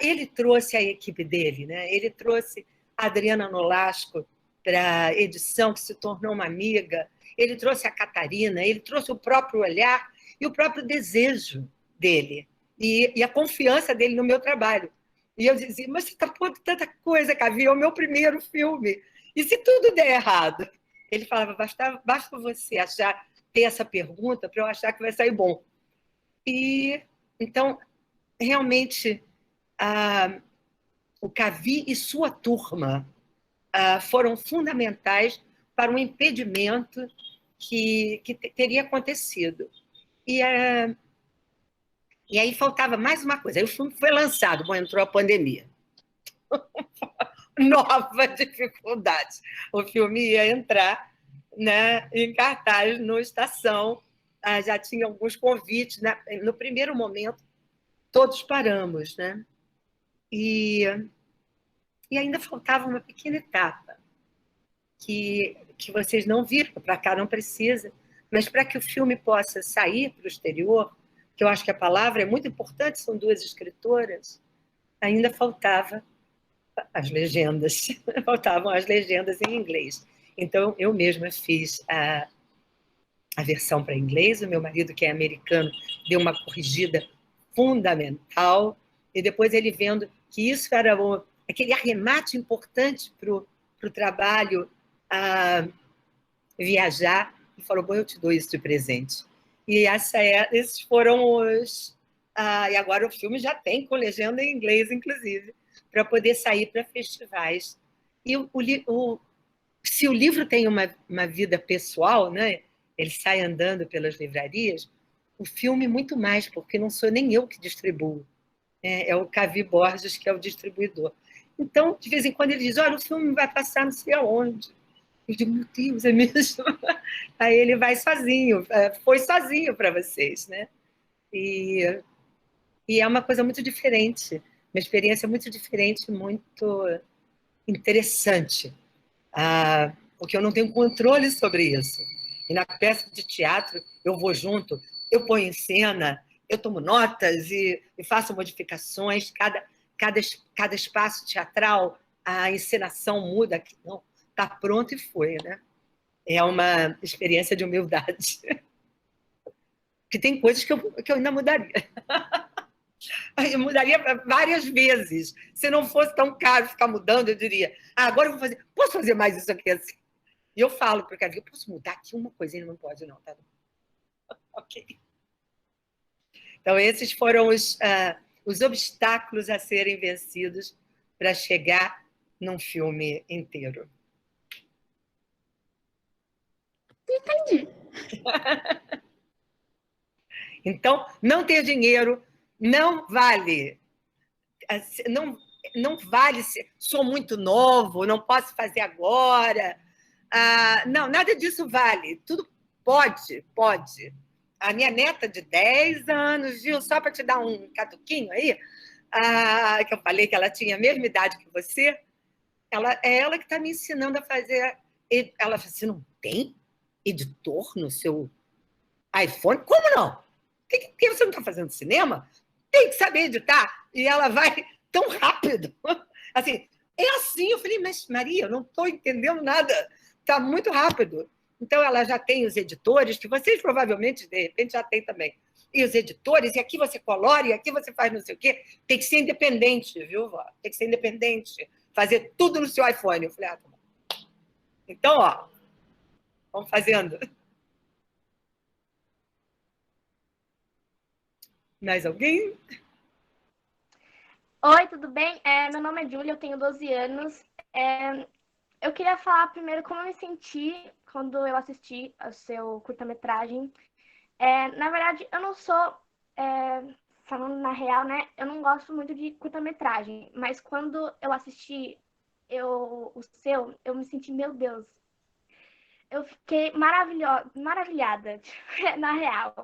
ele trouxe a equipe dele, né? Ele trouxe a Adriana Nolasco para a edição, que se tornou uma amiga. Ele trouxe a Catarina, ele trouxe o próprio olhar e o próprio desejo dele e a confiança dele no meu trabalho. E eu dizia, mas você está pondo tanta coisa, Cavi, é o meu primeiro filme. E se tudo der errado? Ele falava, basta você ter essa pergunta para eu achar que vai sair bom. E, então, realmente, o Cavi e sua turma foram fundamentais para um impedimento que teria acontecido. E aí faltava mais uma coisa. Aí o filme foi lançado, entrou a pandemia. Nova dificuldade. O filme ia entrar, né, em cartaz no Estação, já tinha alguns convites. Né? No primeiro momento, todos paramos. Né? E ainda faltava uma pequena etapa, que vocês não viram, para cá não precisa, mas para que o filme possa sair para o exterior, que eu acho que a palavra é muito importante, são 2 escritoras, ainda faltava as legendas, faltavam as legendas em inglês. Então, eu mesma fiz a versão para inglês, o meu marido, que é americano, deu uma corrigida fundamental, e depois ele vendo que isso era aquele arremate importante para o trabalho viajar, Ele falou, bom, eu te dou isso de presente. E esses foram os... e agora o filme já tem com legenda em inglês, inclusive, para poder sair para festivais. E se o livro tem uma vida pessoal, né? Ele sai andando pelas livrarias, o filme muito mais, porque não sou nem eu que distribuo. É o Cavi Borges, que é o distribuidor. Então, de vez em quando, ele diz, olha, o filme vai passar não sei aonde. Eu digo, meu Deus, é mesmo? Aí ele vai sozinho, foi sozinho para vocês, né? E é uma coisa muito diferente, uma experiência muito diferente, muito interessante, porque eu não tenho controle sobre isso. E na peça de teatro, eu vou junto, eu ponho em cena, eu tomo notas e faço modificações, cada espaço teatral, a encenação muda, não, está pronto e foi, né? É uma experiência de humildade. Que tem coisas que eu ainda mudaria. Eu mudaria várias vezes. Se não fosse tão caro ficar mudando, eu diria, agora eu vou fazer, posso fazer mais isso aqui assim? E eu falo para o Cavi, eu posso mudar aqui uma coisinha? Não pode, não, tá? Ok. Então, esses foram os obstáculos a serem vencidos para chegar num filme inteiro. Entendi. Então, não ter dinheiro não vale. Não vale ser, sou muito novo, não posso fazer agora. Não, nada disso vale. Tudo pode. A minha neta de 10 anos, viu? Só para te dar um catuquinho aí, que eu falei que ela tinha a mesma idade que você, é ela que está me ensinando a fazer. Ela falou assim, não tem editor no seu iPhone? Como não? Por que você não está fazendo cinema? Tem que saber editar. E ela vai tão rápido. Assim, é assim. Eu falei, mas Maria, eu não estou entendendo nada. Está muito rápido. Então, ela já tem os editores, que vocês provavelmente, de repente, já têm também. E os editores, e aqui você colore, e aqui você faz não sei o quê. Tem que ser independente, viu, vó? Tem que ser independente. Fazer tudo no seu iPhone. Eu falei, tá bom. Então, vamos fazendo. Mais alguém? Oi, tudo bem? Meu nome é Júlia, eu tenho 12 anos. Eu queria falar primeiro como eu me senti quando eu assisti ao seu curta-metragem. Na verdade, eu não sou, falando na real, né? Eu não gosto muito de curta-metragem, mas quando eu assisti o seu, eu me senti, meu Deus, eu fiquei maravilhada, na real.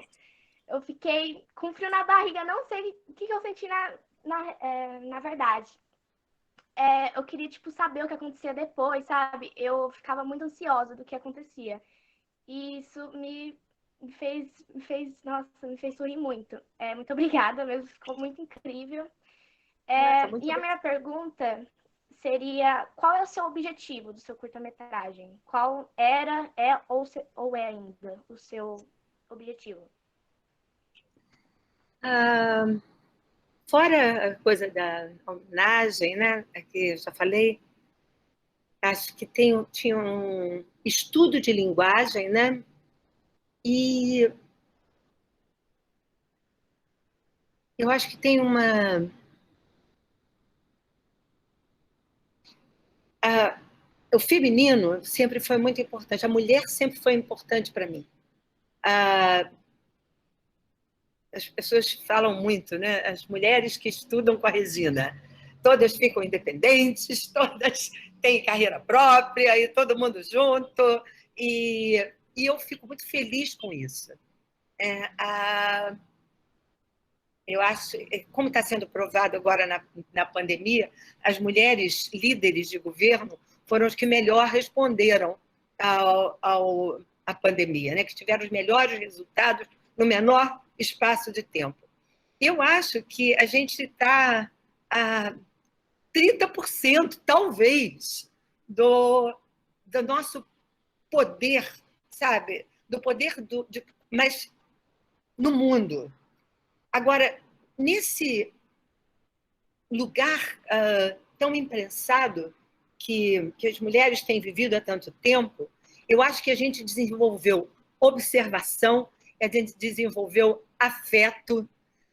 Eu fiquei com frio na barriga, não sei o que eu senti na verdade. Eu queria, tipo, saber o que acontecia depois, sabe? Eu ficava muito ansiosa do que acontecia. E isso me fez sorrir muito. Muito obrigada mesmo, ficou muito incrível. E a minha pergunta seria, qual é o seu objetivo do seu curta-metragem? Qual era, ou é ainda o seu objetivo? Fora a coisa da homenagem, né, que eu já falei, acho que tinha um estudo de linguagem, né, e eu acho que tem o feminino sempre foi muito importante, a mulher sempre foi importante para mim. As pessoas falam muito, né? As mulheres que estudam com a Regina, todas ficam independentes, todas têm carreira própria, e todo mundo junto, e eu fico muito feliz com isso. Eu acho, como está sendo provado agora na pandemia, as mulheres líderes de governo foram as que melhor responderam à pandemia, né? Que tiveram os melhores resultados no menor espaço de tempo. Eu acho que a gente está a 30%, talvez, do nosso poder, sabe? Do poder mas no mundo. Agora, nesse lugar tão imprensado que as mulheres têm vivido há tanto tempo, eu acho que a gente desenvolveu observação, a gente desenvolveu afeto,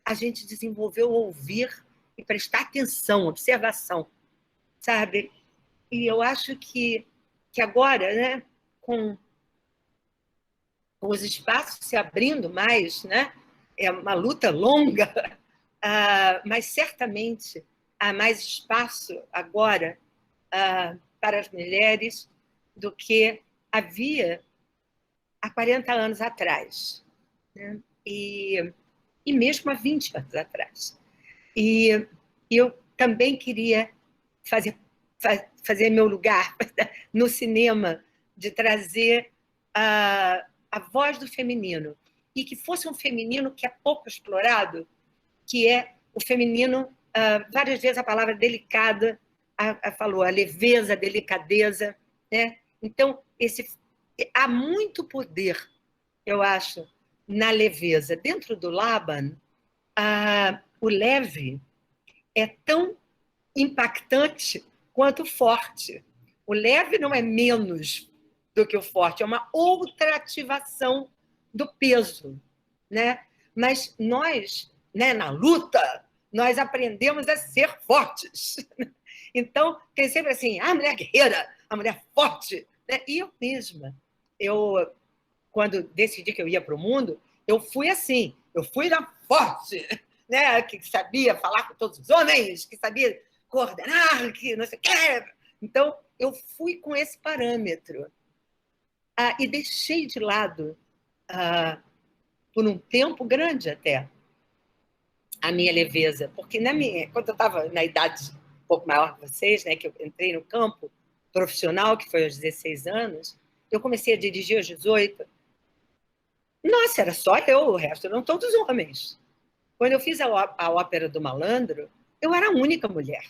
a gente desenvolveu ouvir e prestar atenção, observação, sabe? E eu acho que agora, né, com os espaços se abrindo mais, né, é uma luta longa, mas certamente há mais espaço agora para as mulheres do que havia há 40 anos atrás, né? E mesmo há 20 anos atrás. E eu também queria fazer meu lugar no cinema, de trazer a voz do feminino, e que fosse um feminino que é pouco explorado, que é o feminino, várias vezes a palavra delicada, falou, a leveza, a delicadeza, né? Então, há muito poder, eu acho, na leveza. Dentro do Laban, o leve é tão impactante quanto o forte. O leve não é menos do que o forte, é uma outra ativação do peso, né? Mas nós, né, na luta, nós aprendemos a ser fortes. Então, tem sempre assim, a mulher guerreira, a mulher forte, né? E eu mesma, quando decidi que eu ia para o mundo, eu fui assim, eu fui na forte, né? Que sabia falar com todos os homens, que sabia coordenar, que não sei o quê. Então, eu fui com esse parâmetro. E deixei de lado, por um tempo grande até, a minha leveza. Porque quando eu estava na idade um pouco maior que vocês, né, que eu entrei no campo profissional, que foi aos 16 anos, eu comecei a dirigir aos 18. Nossa, era só eu, o resto eram todos homens. Quando eu fiz a Ópera do Malandro, eu era a única mulher.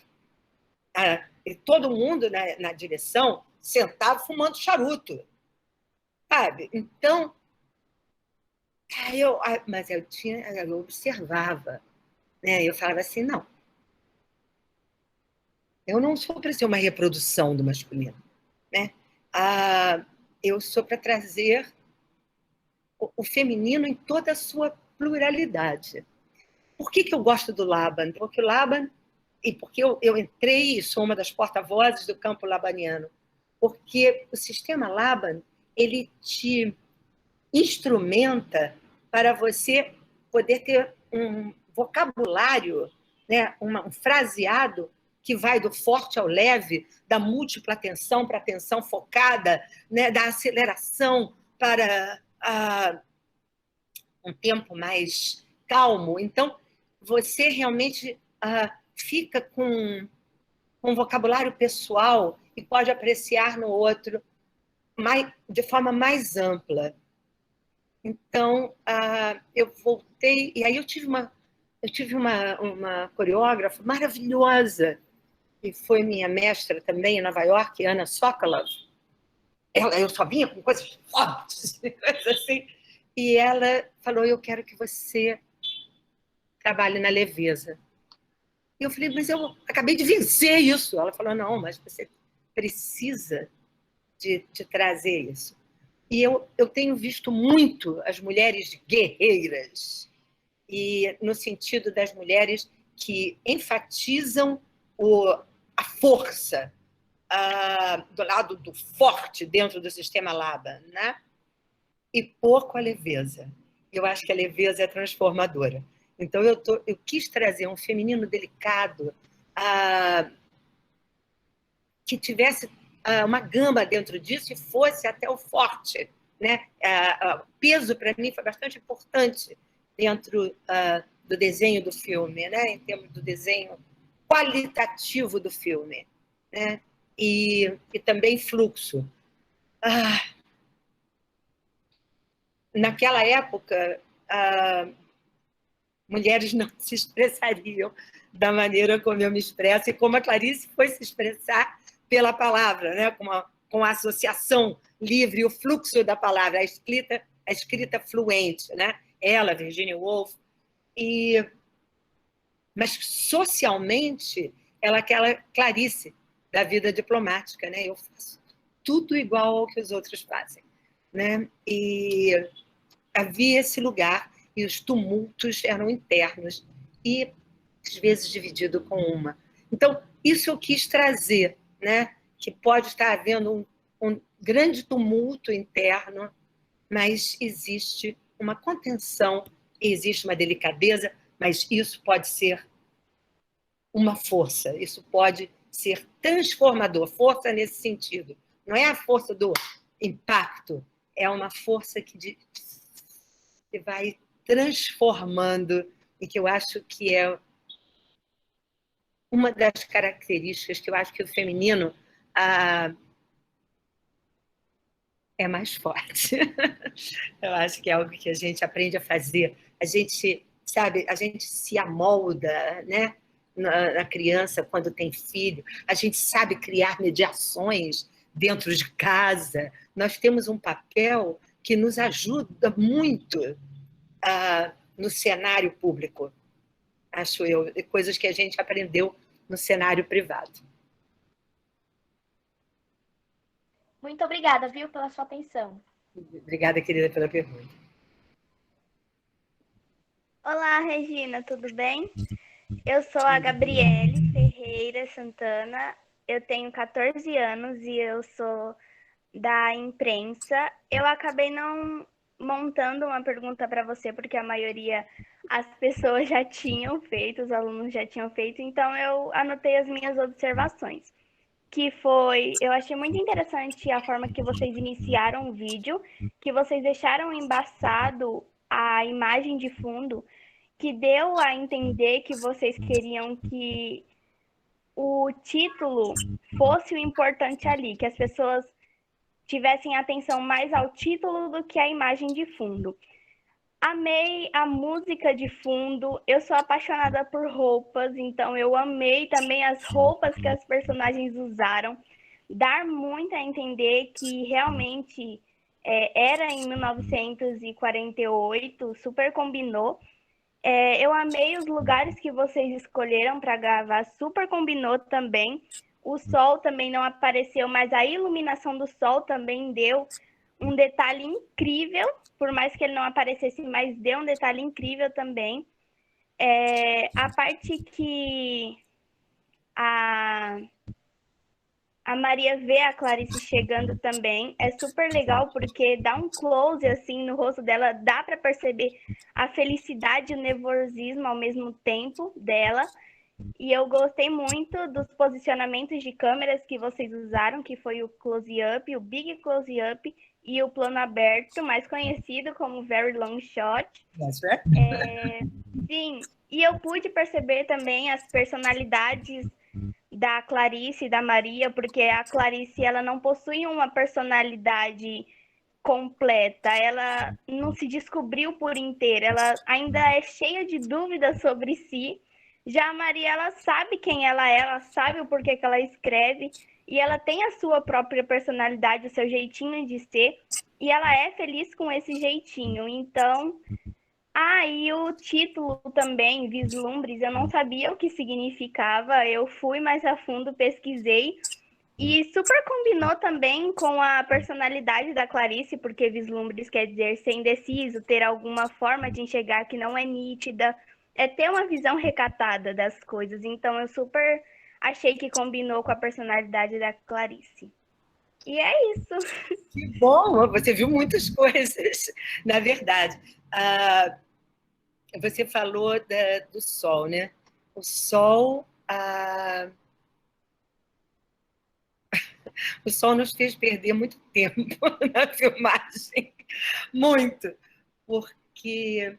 E todo mundo na direção sentado fumando charuto, sabe? Então, mas eu observava, né? Eu falava assim, não, eu não sou para ser uma reprodução do masculino, né? Eu sou para trazer o feminino em toda a sua pluralidade. Por que eu gosto do Laban? Porque o Laban, e porque eu entrei e sou uma das porta-vozes do campo labaniano, porque o sistema Laban, ele te instrumenta para você poder ter um vocabulário, né, um fraseado que vai do forte ao leve, da múltipla atenção para atenção focada, né, da aceleração para um tempo mais calmo. Então, você realmente fica com um vocabulário pessoal e pode apreciar no outro de forma mais ampla. Então, eu voltei, e aí eu tive uma coreógrafa maravilhosa, que foi minha mestra também em Nova York, Anna Sokolov. Eu só vinha com coisas fortes, coisas assim, e ela falou, eu quero que você trabalhe na leveza. E eu falei, mas eu acabei de vencer isso. Ela falou, não, mas você precisa de trazer isso. E eu tenho visto muito as mulheres guerreiras, e no sentido das mulheres que enfatizam a força do lado do forte dentro do sistema Laban, né? E pouco a leveza. Eu acho que a leveza é transformadora. Então, eu quis trazer um feminino delicado, que tivesse uma gama dentro disso e fosse até o forte, né? O peso, para mim, foi bastante importante dentro do desenho do filme, né? Em termos do desenho qualitativo do filme, né? E também fluxo. Naquela época, mulheres não se expressariam da maneira como eu me expresso e como a Clarice foi se expressar pela palavra, né? com a associação livre, o fluxo da palavra, a escrita fluente, né? Ela, Virginia Woolf. Mas socialmente, ela é aquela Clarice da vida diplomática, né? Eu faço tudo igual ao que os outros fazem. né? E havia esse lugar e os tumultos eram internos e, às vezes, dividido com uma. Então, isso eu quis trazer, né? Que pode estar havendo um grande tumulto interno, mas existe uma contenção, existe uma delicadeza, mas isso pode ser uma força, isso pode ser transformador, força nesse sentido. Não é a força do impacto, é uma força que vai transformando e que eu acho que é uma das características que eu acho que o feminino é mais forte. Eu acho que é algo que a gente aprende a fazer. A gente, sabe, a gente se amolda, né? Na criança, quando tem filho. A gente sabe criar mediações dentro de casa. Nós temos um papel que nos ajuda muito no cenário público, acho eu, coisas que a gente aprendeu no cenário privado. Muito obrigada, viu, pela sua atenção. Obrigada, querida, pela pergunta. Olá, Regina, tudo bem? Eu sou a Gabriele Ferreira Santana, eu tenho 14 anos e eu sou da imprensa. Eu acabei não montando uma pergunta para você, porque a maioria as pessoas já tinham feito, os alunos já tinham feito, então eu anotei as minhas observações. Que foi, eu achei muito interessante a forma que vocês iniciaram o vídeo, que vocês deixaram embaçado a imagem de fundo, que deu a entender que vocês queriam que o título fosse o importante ali, que as pessoas tivessem atenção mais ao título do que à imagem de fundo. Amei a música de fundo, eu sou apaixonada por roupas, então eu amei também as roupas que as personagens usaram, dar muito a entender que realmente era em 1948, super combinou. Eu amei os lugares que vocês escolheram para gravar, super combinou também. O sol também não apareceu, mas a iluminação do sol também deu um detalhe incrível, por mais que ele não aparecesse, mas deu um detalhe incrível também. A parte que a Maria vê a Clarice chegando também é super legal, porque dá um close assim no rosto dela, dá para perceber a felicidade e o nervosismo ao mesmo tempo dela. E eu gostei muito dos posicionamentos de câmeras que vocês usaram, que foi o close-up, o big close-up e o plano aberto, mais conhecido como very long shot. That's right. Sim, e eu pude perceber também as personalidades da Clarice e da Maria, porque a Clarice ela não possui uma personalidade completa, ela não se descobriu por inteiro, ela ainda é cheia de dúvidas sobre si. Já a Maria, ela sabe quem ela sabe o porquê que ela escreve, e ela tem a sua própria personalidade, o seu jeitinho de ser, e ela é feliz com esse jeitinho. Então, e o título também, Vislumbres, eu não sabia o que significava, eu fui mais a fundo, pesquisei, e super combinou também com a personalidade da Clarice, porque Vislumbres quer dizer ser indeciso, ter alguma forma de enxergar que não é nítida, é ter uma visão recatada das coisas. Então, eu super achei que combinou com a personalidade da Clarice. E é isso. Que bom! Você viu muitas coisas, na verdade. Você falou do sol, né? O sol... O sol nos fez perder muito tempo na filmagem. Muito. Porque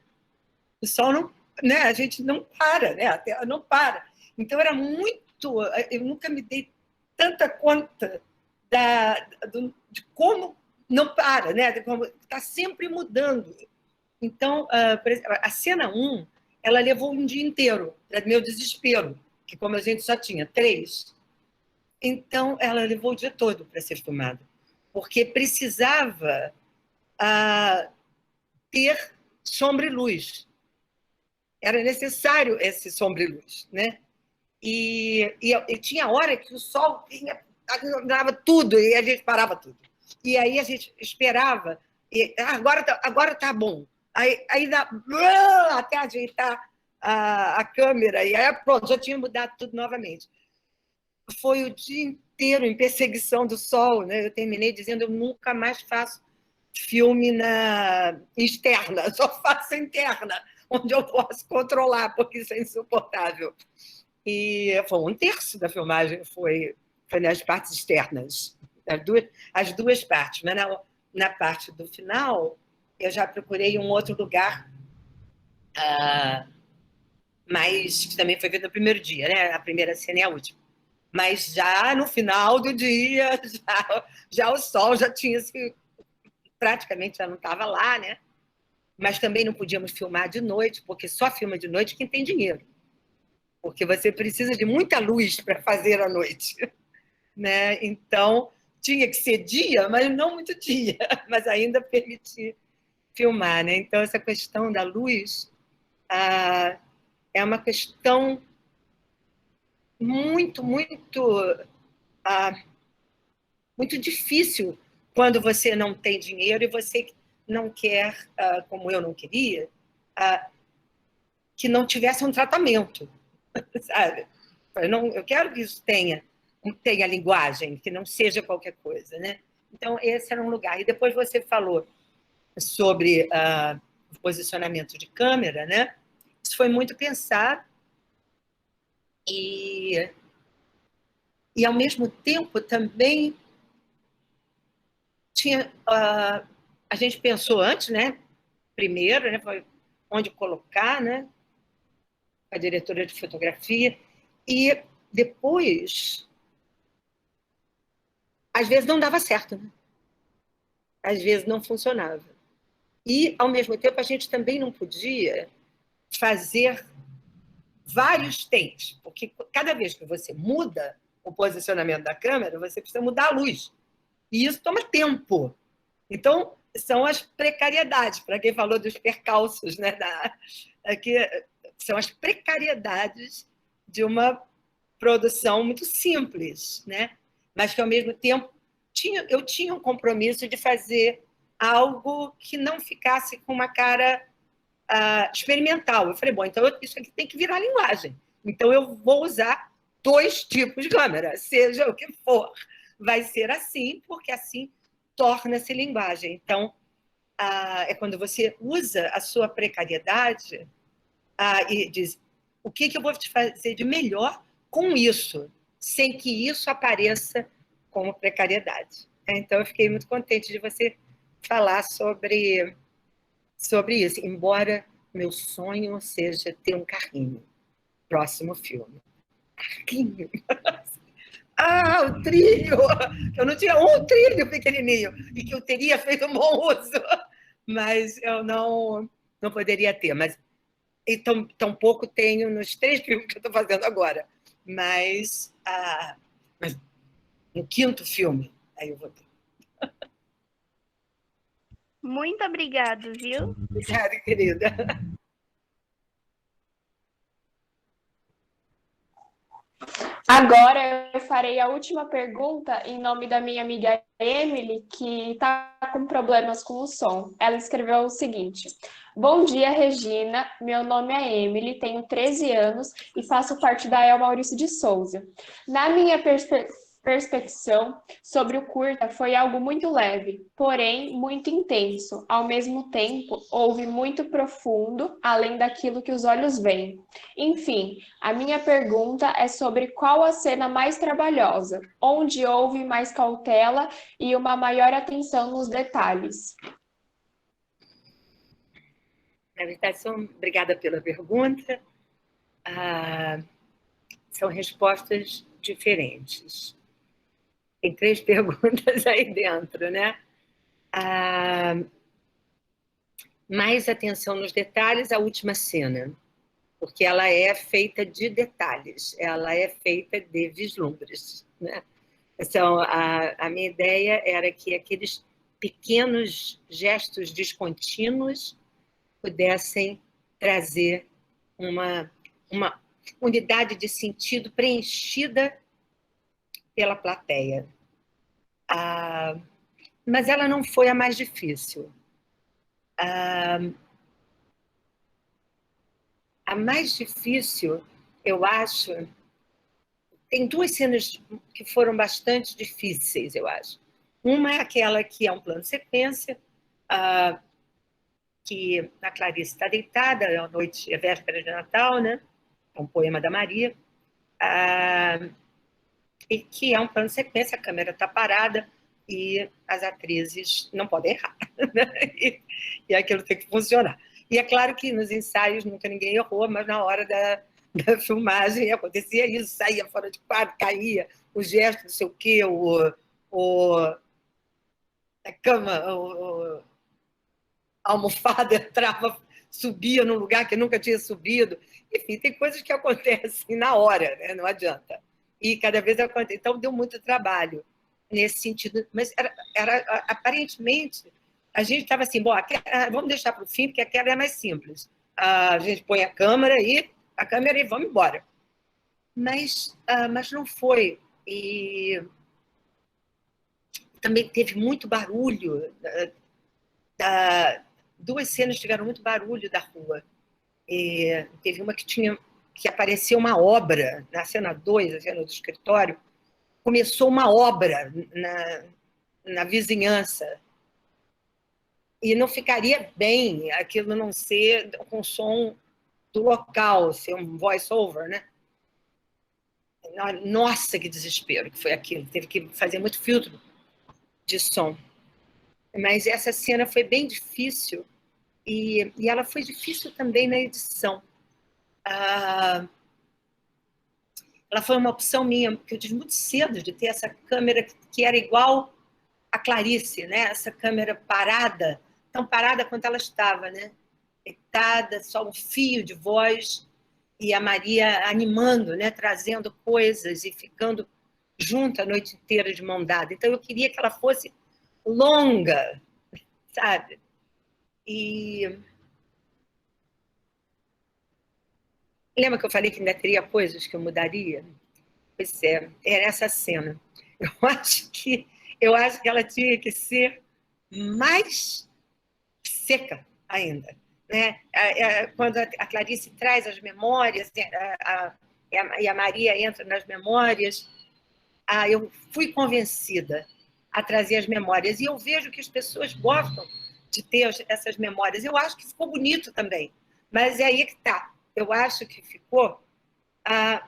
o sol não... Né? A gente não para, né? A Terra não para. Então, era muito... Eu nunca me dei tanta conta de como não para, né? De como está sempre mudando. Então, por exemplo, a cena 1, ela levou um dia inteiro, para meu desespero, que como a gente só tinha 3, então ela levou o dia todo para ser filmada, porque precisava ter sombra e luz. Era necessário esse sombra e luz, né? E tinha hora que o sol dava tudo e a gente parava tudo. E aí a gente esperava, e agora tá bom. Aí dá, até ajeitar a câmera, e aí pronto, já tinha mudado tudo novamente. Foi o dia inteiro em perseguição do sol, né? Eu terminei dizendo, eu nunca mais faço filme externa, só faço interna, onde eu posso controlar, porque isso é insuportável. E foi 1/3 da filmagem foi nas partes externas, as duas partes, mas na parte do final eu já procurei um outro lugar, mas que também foi feito no primeiro dia, né? A primeira cena é a última. Mas já no final do dia, já o sol já tinha se... praticamente já não estava lá, né? Mas também não podíamos filmar de noite, porque só filma de noite quem tem dinheiro. Porque você precisa de muita luz para fazer à noite, né? Então, tinha que ser dia, mas não muito dia, mas ainda permitir filmar, né? Então, essa questão da luz é uma questão muito, muito difícil quando você não tem dinheiro e você não quer, como eu não queria, que não tivesse um tratamento, sabe? Eu quero que isso tenha linguagem, que não seja qualquer coisa, né? Então, esse era um lugar. E depois você falou sobre o posicionamento de câmera, né? Isso foi muito pensado e ao mesmo tempo também tinha... a gente pensou antes, né? Primeiro, né? Foi onde colocar, né? A diretora de fotografia. E depois, às vezes não dava certo, né? Às vezes não funcionava. E, ao mesmo tempo, a gente também não podia fazer vários takes, porque cada vez que você muda o posicionamento da câmera, você precisa mudar a luz. E isso toma tempo. Então, são as precariedades, para quem falou dos percalços, né? São as precariedades de uma produção muito simples, né? Mas que, ao mesmo tempo, eu tinha um compromisso de fazer algo que não ficasse com uma cara experimental. Eu falei, bom, então isso aqui tem que virar linguagem. Então, eu vou usar 2 tipos de câmera, seja o que for. Vai ser assim, porque assim torna-se linguagem. Então, é quando você usa a sua precariedade e diz, o que eu vou te fazer de melhor com isso, sem que isso apareça como precariedade. Então, eu fiquei muito contente de você falar sobre isso, embora meu sonho seja ter um carrinho. Próximo filme. Carrinho! O trilho! Eu não tinha um trilho pequenininho e que eu teria feito um bom uso, mas eu não poderia ter. Mas tampouco tenho nos 3 filmes que eu estou fazendo agora. Mas no 5º filme, aí eu vou ter. Muito obrigada, viu? Obrigada, querida. Agora eu farei a última pergunta em nome da minha amiga Emily, que está com problemas com o som. Ela escreveu o seguinte: bom dia, Regina. Meu nome é Emily, tenho 13 anos e faço parte da El Maurício de Souza. Na minha perspecção sobre o curta foi algo muito leve, porém muito intenso. Ao mesmo tempo, houve muito profundo, além daquilo que os olhos veem. Enfim, a minha pergunta é sobre qual a cena mais trabalhosa, onde houve mais cautela e uma maior atenção nos detalhes. Na verdade, obrigada pela pergunta. São respostas diferentes. Tem 3 perguntas aí dentro, né? Mais atenção nos detalhes, a última cena, porque ela é feita de detalhes, ela é feita de vislumbres, né? Então, a minha ideia era que aqueles pequenos gestos descontínuos pudessem trazer uma unidade de sentido preenchida pela plateia. mas ela não foi a mais difícil. A mais difícil, eu acho, tem duas cenas que foram bastante difíceis, eu acho. Uma é aquela que é um plano de sequência, que a Clarice está deitada, é a noite, é véspera de Natal, né? É um poema da Maria, e que é um plano de sequência, a câmera está parada e as atrizes não podem errar, né? E aquilo tem que funcionar. E é claro que nos ensaios nunca ninguém errou, mas na hora da filmagem acontecia isso, saía fora de quadro, caía, o gesto, não sei o quê, a cama, a almofada entrava, subia num lugar que nunca tinha subido. Enfim, tem coisas que acontecem na hora, né? Não adianta. E cada vez acontece. Então, deu muito trabalho nesse sentido. Mas aparentemente, a gente estava assim, bom, vamos deixar para o fim, porque aquela é mais simples. A gente põe a câmera e vamos embora. Mas não foi. E também teve muito barulho. Duas cenas tiveram muito barulho da rua. Teve uma que apareceu uma obra, na cena 2, a cena do escritório, começou uma obra na vizinhança. E não ficaria bem aquilo não ser com som do local, ser um voice-over, né? Nossa, que desespero que foi aquilo. Teve que fazer muito filtro de som. Mas essa cena foi bem difícil e ela foi difícil também na edição. Ela foi uma opção minha, porque eu tive muito cedo de ter essa câmera que era igual a Clarice, né? Essa câmera parada, tão parada quanto ela estava, né? Deitada, só um fio de voz, e a Maria animando, né? Trazendo coisas e ficando junto a noite inteira de mão dada. Então eu queria que ela fosse longa, sabe? E lembra que eu falei que ainda teria coisas que eu mudaria? Pois é, era essa cena. Eu acho que ela tinha que ser mais seca ainda, né? Quando a Clarice traz as memórias e a Maria entra nas memórias, eu fui convencida a trazer as memórias. E eu vejo que as pessoas gostam de ter essas memórias. Eu acho que ficou bonito também. Mas é aí que está. Eu acho que ficou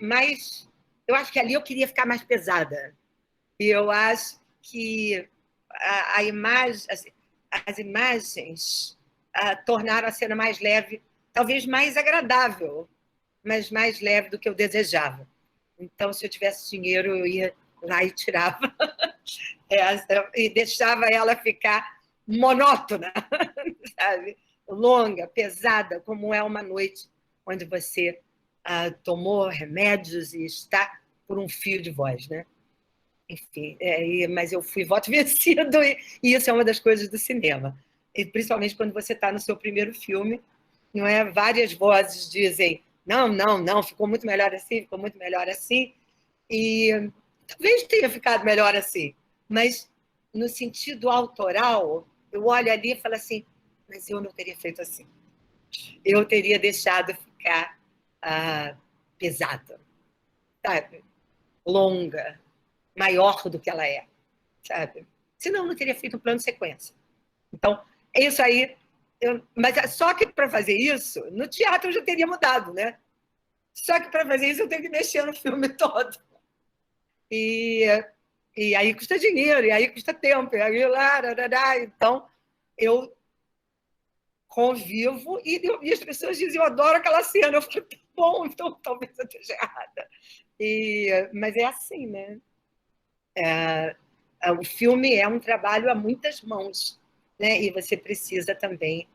mais... Eu acho que ali eu queria ficar mais pesada. E eu acho que as imagens tornaram a cena mais leve, talvez mais agradável, mas mais leve do que eu desejava. Então, se eu tivesse dinheiro, eu ia lá e tirava e deixava ela ficar monótona, sabe? Longa, pesada, como é uma noite onde você tomou remédios e está por um fio de voz, né? Enfim, mas eu fui voto vencido e isso é uma das coisas do cinema. E principalmente quando você está no seu primeiro filme, não é? Várias vozes dizem não, ficou muito melhor assim, ficou muito melhor assim. E talvez tenha ficado melhor assim, mas no sentido autoral, eu olho ali e falo assim, mas eu não teria feito assim. Eu teria deixado ficar pesada, sabe? Longa, maior do que ela é, sabe? Senão eu não teria feito um plano de sequência. Então, é isso aí. Mas só que para fazer isso, no teatro eu já teria mudado, né? Só que para fazer isso eu tenho que mexer no filme todo. E aí custa dinheiro, e aí custa tempo, e aí então eu convivo e as pessoas dizem, eu adoro aquela cena. Eu fico, tá bom, então talvez eu esteja errada. Mas é assim, né? O filme é um trabalho a muitas mãos, né? E você precisa também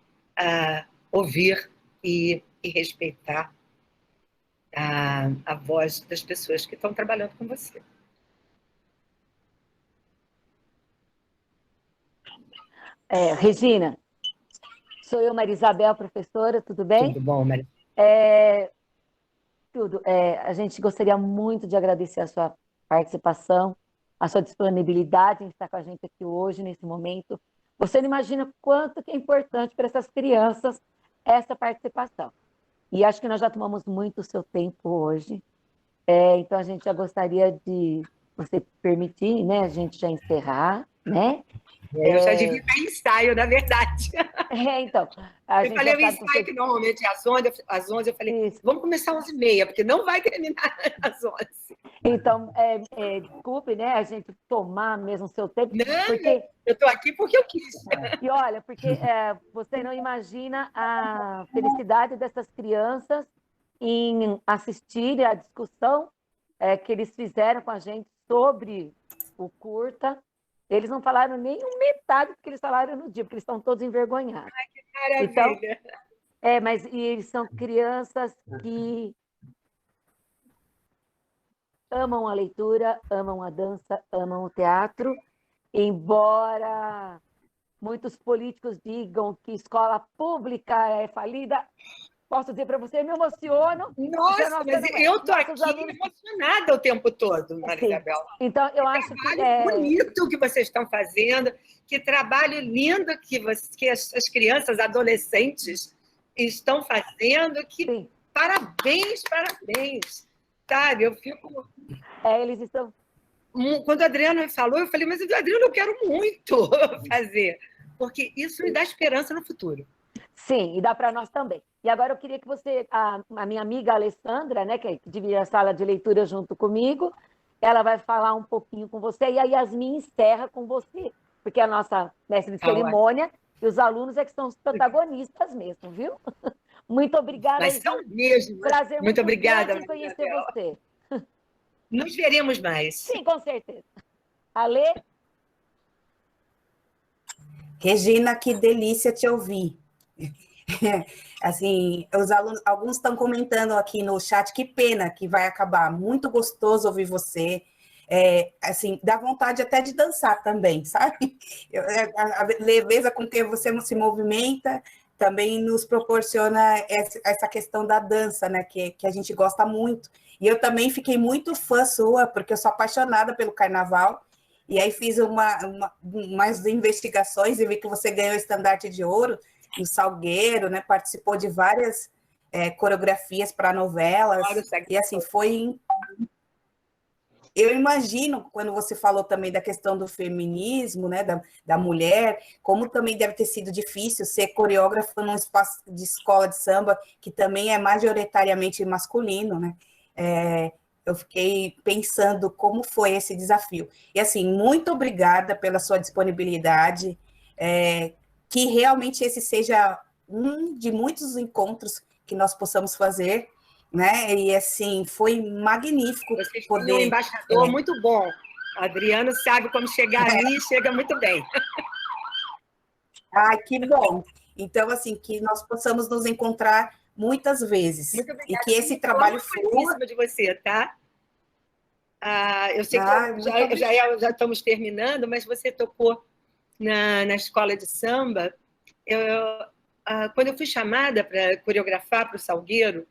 ouvir e respeitar a voz das pessoas que estão trabalhando com você. Regina, sou eu, Maria Isabel, professora, tudo bem? Tudo bom, Maria? Tudo. A gente gostaria muito de agradecer a sua participação. a sua disponibilidade em estar com a gente aqui hoje, nesse momento. Você não imagina quanto que é importante para essas crianças essa participação. E acho que nós já tomamos muito o seu tempo hoje. Então, a gente já gostaria de você permitir, né, a gente já encerrar, né? Eu já devia estar em ensaio, na verdade. Então. Eu falei o ensaio que normalmente é às 11, eu falei, vamos começar às 11h30, porque não vai terminar às 11. Então, desculpe, né, a gente tomar mesmo o seu tempo. Não, porque... eu estou aqui porque eu quis. E olha, porque você não imagina a felicidade dessas crianças em assistir à discussão que eles fizeram com a gente sobre o curta. Eles não falaram nem metade do que eles falaram no dia, porque eles estão todos envergonhados. Ai, que maravilha! Então, mas eles são crianças que amam a leitura, amam a dança, amam o teatro, embora muitos políticos digam que escola pública é falida. Posso dizer para você, eu me emociono. Nossa, mas eu estou aqui emocionada o tempo todo, Maria Isabel. Então, eu acho que trabalho bonito que vocês estão fazendo, que trabalho lindo que as crianças, adolescentes estão fazendo, que parabéns, sabe? Eu fico... eles estão... Quando a Adriana me falou, eu falei, mas Adriana, eu quero muito fazer, porque isso me dá esperança no futuro. Sim, e dá para nós também. E agora eu queria que você, a minha amiga Alessandra, né, que divide a sala de leitura junto comigo, ela vai falar um pouquinho com você, e a Yasmin encerra com você, porque é a nossa mestre de cerimônia, e os alunos que são os protagonistas mesmo, viu? Muito obrigada. Mas são mesmo. Prazer muito obrigada em conhecer você. Nos veremos mais. Sim, com certeza. Alê? Regina, que delícia te ouvir. Assim, os alunos, alguns estão comentando aqui no chat, que pena que vai acabar. Muito gostoso ouvir você. Assim, dá vontade até de dançar também, sabe? A leveza com que você se movimenta também nos proporciona essa questão da dança, né? Que a gente gosta muito. E eu também fiquei muito fã sua, porque eu sou apaixonada pelo carnaval. E aí fiz umas investigações e vi que você ganhou o estandarte de ouro no Salgueiro, né? Participou de várias coreografias para novelas. E assim, foi... Eu imagino, quando você falou também da questão do feminismo, né, da mulher, como também deve ter sido difícil ser coreógrafo num espaço de escola de samba, que também é majoritariamente masculino, né? Eu fiquei pensando como foi esse desafio. E, assim, muito obrigada pela sua disponibilidade, que realmente esse seja um de muitos encontros que nós possamos fazer, né? E, assim, foi magnífico. Vocês têm um embaixador muito bom. Adriano sabe como chegar ali e chega muito bem. Ai, que bom. Então, assim, que nós possamos nos encontrar muitas vezes. Muito obrigada. E que esse trabalho flua. De você, tá? Eu sei que já estamos terminando, mas você tocou na escola de samba. Quando eu fui chamada para coreografar para o Salgueiro,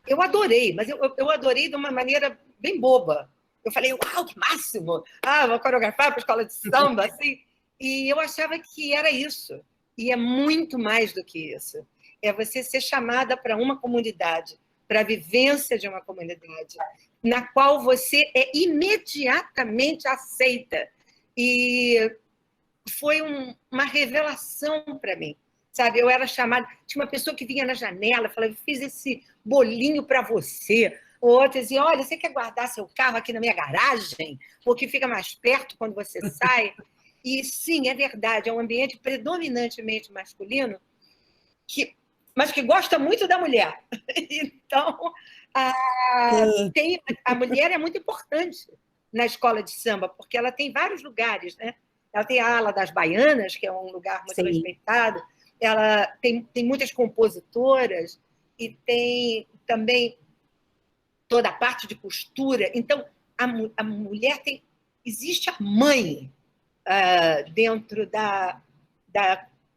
eu adorei, mas eu adorei de uma maneira bem boba. Eu falei, uau, que máximo! Vou coreografar para a escola de samba, assim. E eu achava que era isso. E é muito mais do que isso. É você ser chamada para uma comunidade, para a vivência de uma comunidade, na qual você é imediatamente aceita. E foi uma revelação para mim. Sabe, eu era chamada... Tinha uma pessoa que vinha na janela, falava, eu fiz esse bolinho para você. Outra dizia, olha, você quer guardar seu carro aqui na minha garagem? Porque fica mais perto quando você sai. E, sim, é verdade, é um ambiente predominantemente masculino, mas que gosta muito da mulher. Então, a mulher é muito importante na escola de samba, porque ela tem vários lugares, né? Ela tem a ala das baianas, que é um lugar muito respeitado, ela tem muitas compositoras e tem também toda a parte de costura. Então, a mulher tem... Existe a mãe dentro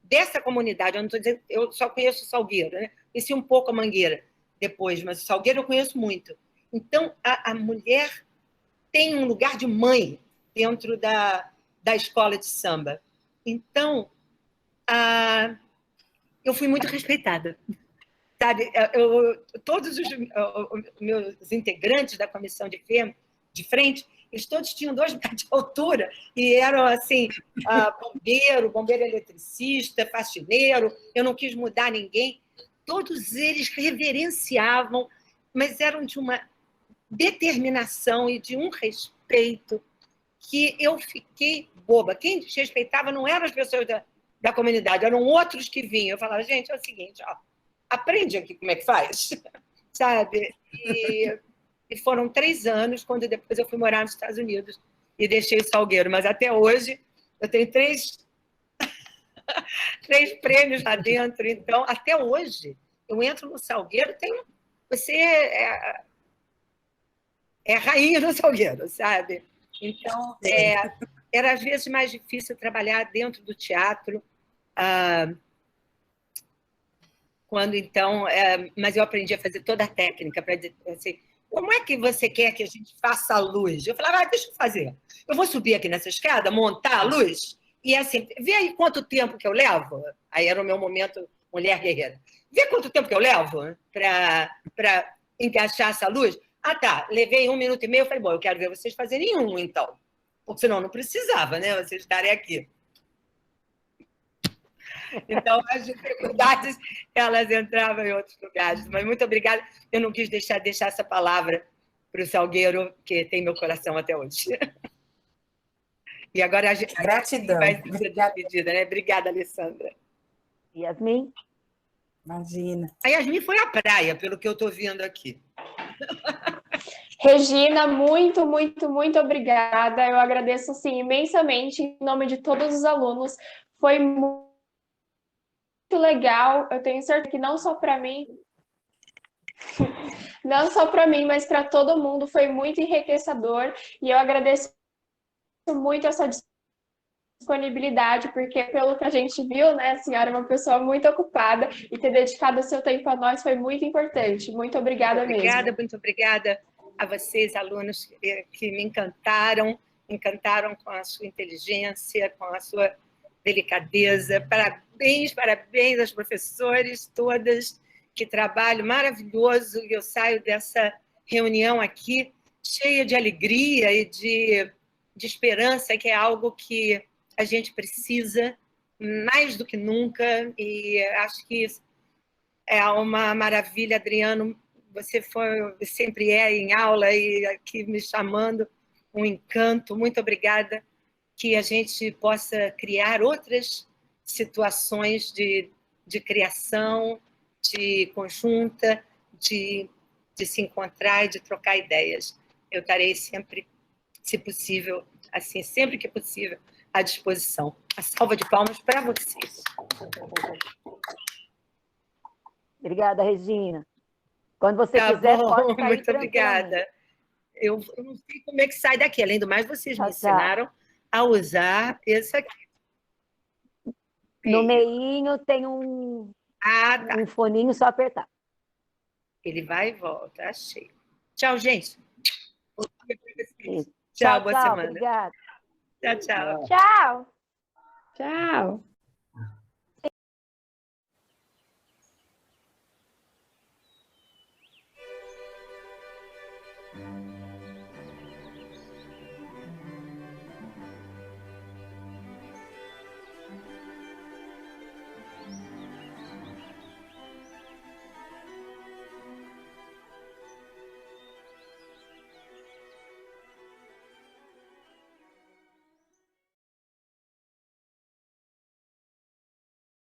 dessa comunidade. Eu não estou dizendo, eu só conheço o Salgueiro, né? Conheci um pouco a Mangueira depois, mas o Salgueiro eu conheço muito. Então, a mulher tem um lugar de mãe dentro da escola de samba. Então, eu fui muito respeitada. Sabe? Todos os meus integrantes da comissão de frente, eles todos tinham 2 metros de altura e eram assim, bombeiro eletricista, faxineiro, eu não quis mudar ninguém. Todos eles reverenciavam, mas eram de uma determinação e de um respeito que eu fiquei boba. Quem desrespeitava não eram as pessoas da comunidade, eram outros que vinham. Eu falava, gente, é o seguinte, ó, aprende aqui como é que faz, sabe? E foram 3 anos, quando depois eu fui morar nos Estados Unidos e deixei o Salgueiro. Mas até hoje eu tenho 3 prêmios lá dentro. Então, até hoje, eu entro no Salgueiro, você é rainha do Salgueiro, sabe? Então, era às vezes mais difícil trabalhar dentro do teatro, quando então, mas eu aprendi a fazer toda a técnica para dizer assim, como é que você quer que a gente faça a luz? Eu falava, deixa eu fazer. Eu vou subir aqui nessa escada, montar a luz, e assim, vê aí quanto tempo que eu levo. Aí era o meu momento mulher guerreira. Vê quanto tempo que eu levo para encaixar essa luz. Ah, tá, levei 1 minuto e meio. Eu falei, bom, eu quero ver vocês fazerem 1, então. Porque senão não precisava, né? Vocês estarem aqui. Então, as dificuldades, elas entravam em outros lugares. Mas muito obrigada. Eu não quis deixar essa palavra para o Salgueiro, que tem meu coração até hoje. E agora a gente Gratidão. vai ser despedida, né? Obrigada, Alessandra. Yasmin? Imagina. A Yasmin foi à praia, pelo que eu estou vendo aqui. Regina, muito, muito, muito obrigada. Eu agradeço assim, imensamente em nome de todos os alunos. Foi muito legal. Eu tenho certeza que não só para mim, mas para todo mundo foi muito enriquecedor. E eu agradeço muito essa disponibilidade, porque pelo que a gente viu, né, a senhora é uma pessoa muito ocupada e ter dedicado o seu tempo a nós foi muito importante. Muito obrigada mesmo. Muito obrigada a vocês, alunos, que me encantaram com a sua inteligência, com a sua delicadeza. Parabéns, parabéns aos professores, todas, que trabalho maravilhoso. Eu saio dessa reunião aqui cheia de alegria e de esperança, que é algo que a gente precisa mais do que nunca, e acho que é uma maravilha, Adriano. Você sempre em aula e aqui me chamando, um encanto. Muito obrigada, que a gente possa criar outras situações de criação, de conjunta, de se encontrar e de trocar ideias. Eu estarei sempre, se possível, assim, sempre que possível, à disposição. A salva de palmas para vocês. Obrigada, Regina. Quando você quiser, pode sair. Muito obrigada. Eu não sei como é que sai daqui. Além do mais, vocês me ensinaram a usar esse aqui. No meinho tem um foninho, só apertar. Ele vai e volta. Achei. Tchau, gente. Tchau, boa semana. Obrigada. Tchau. Tchau. Tchau.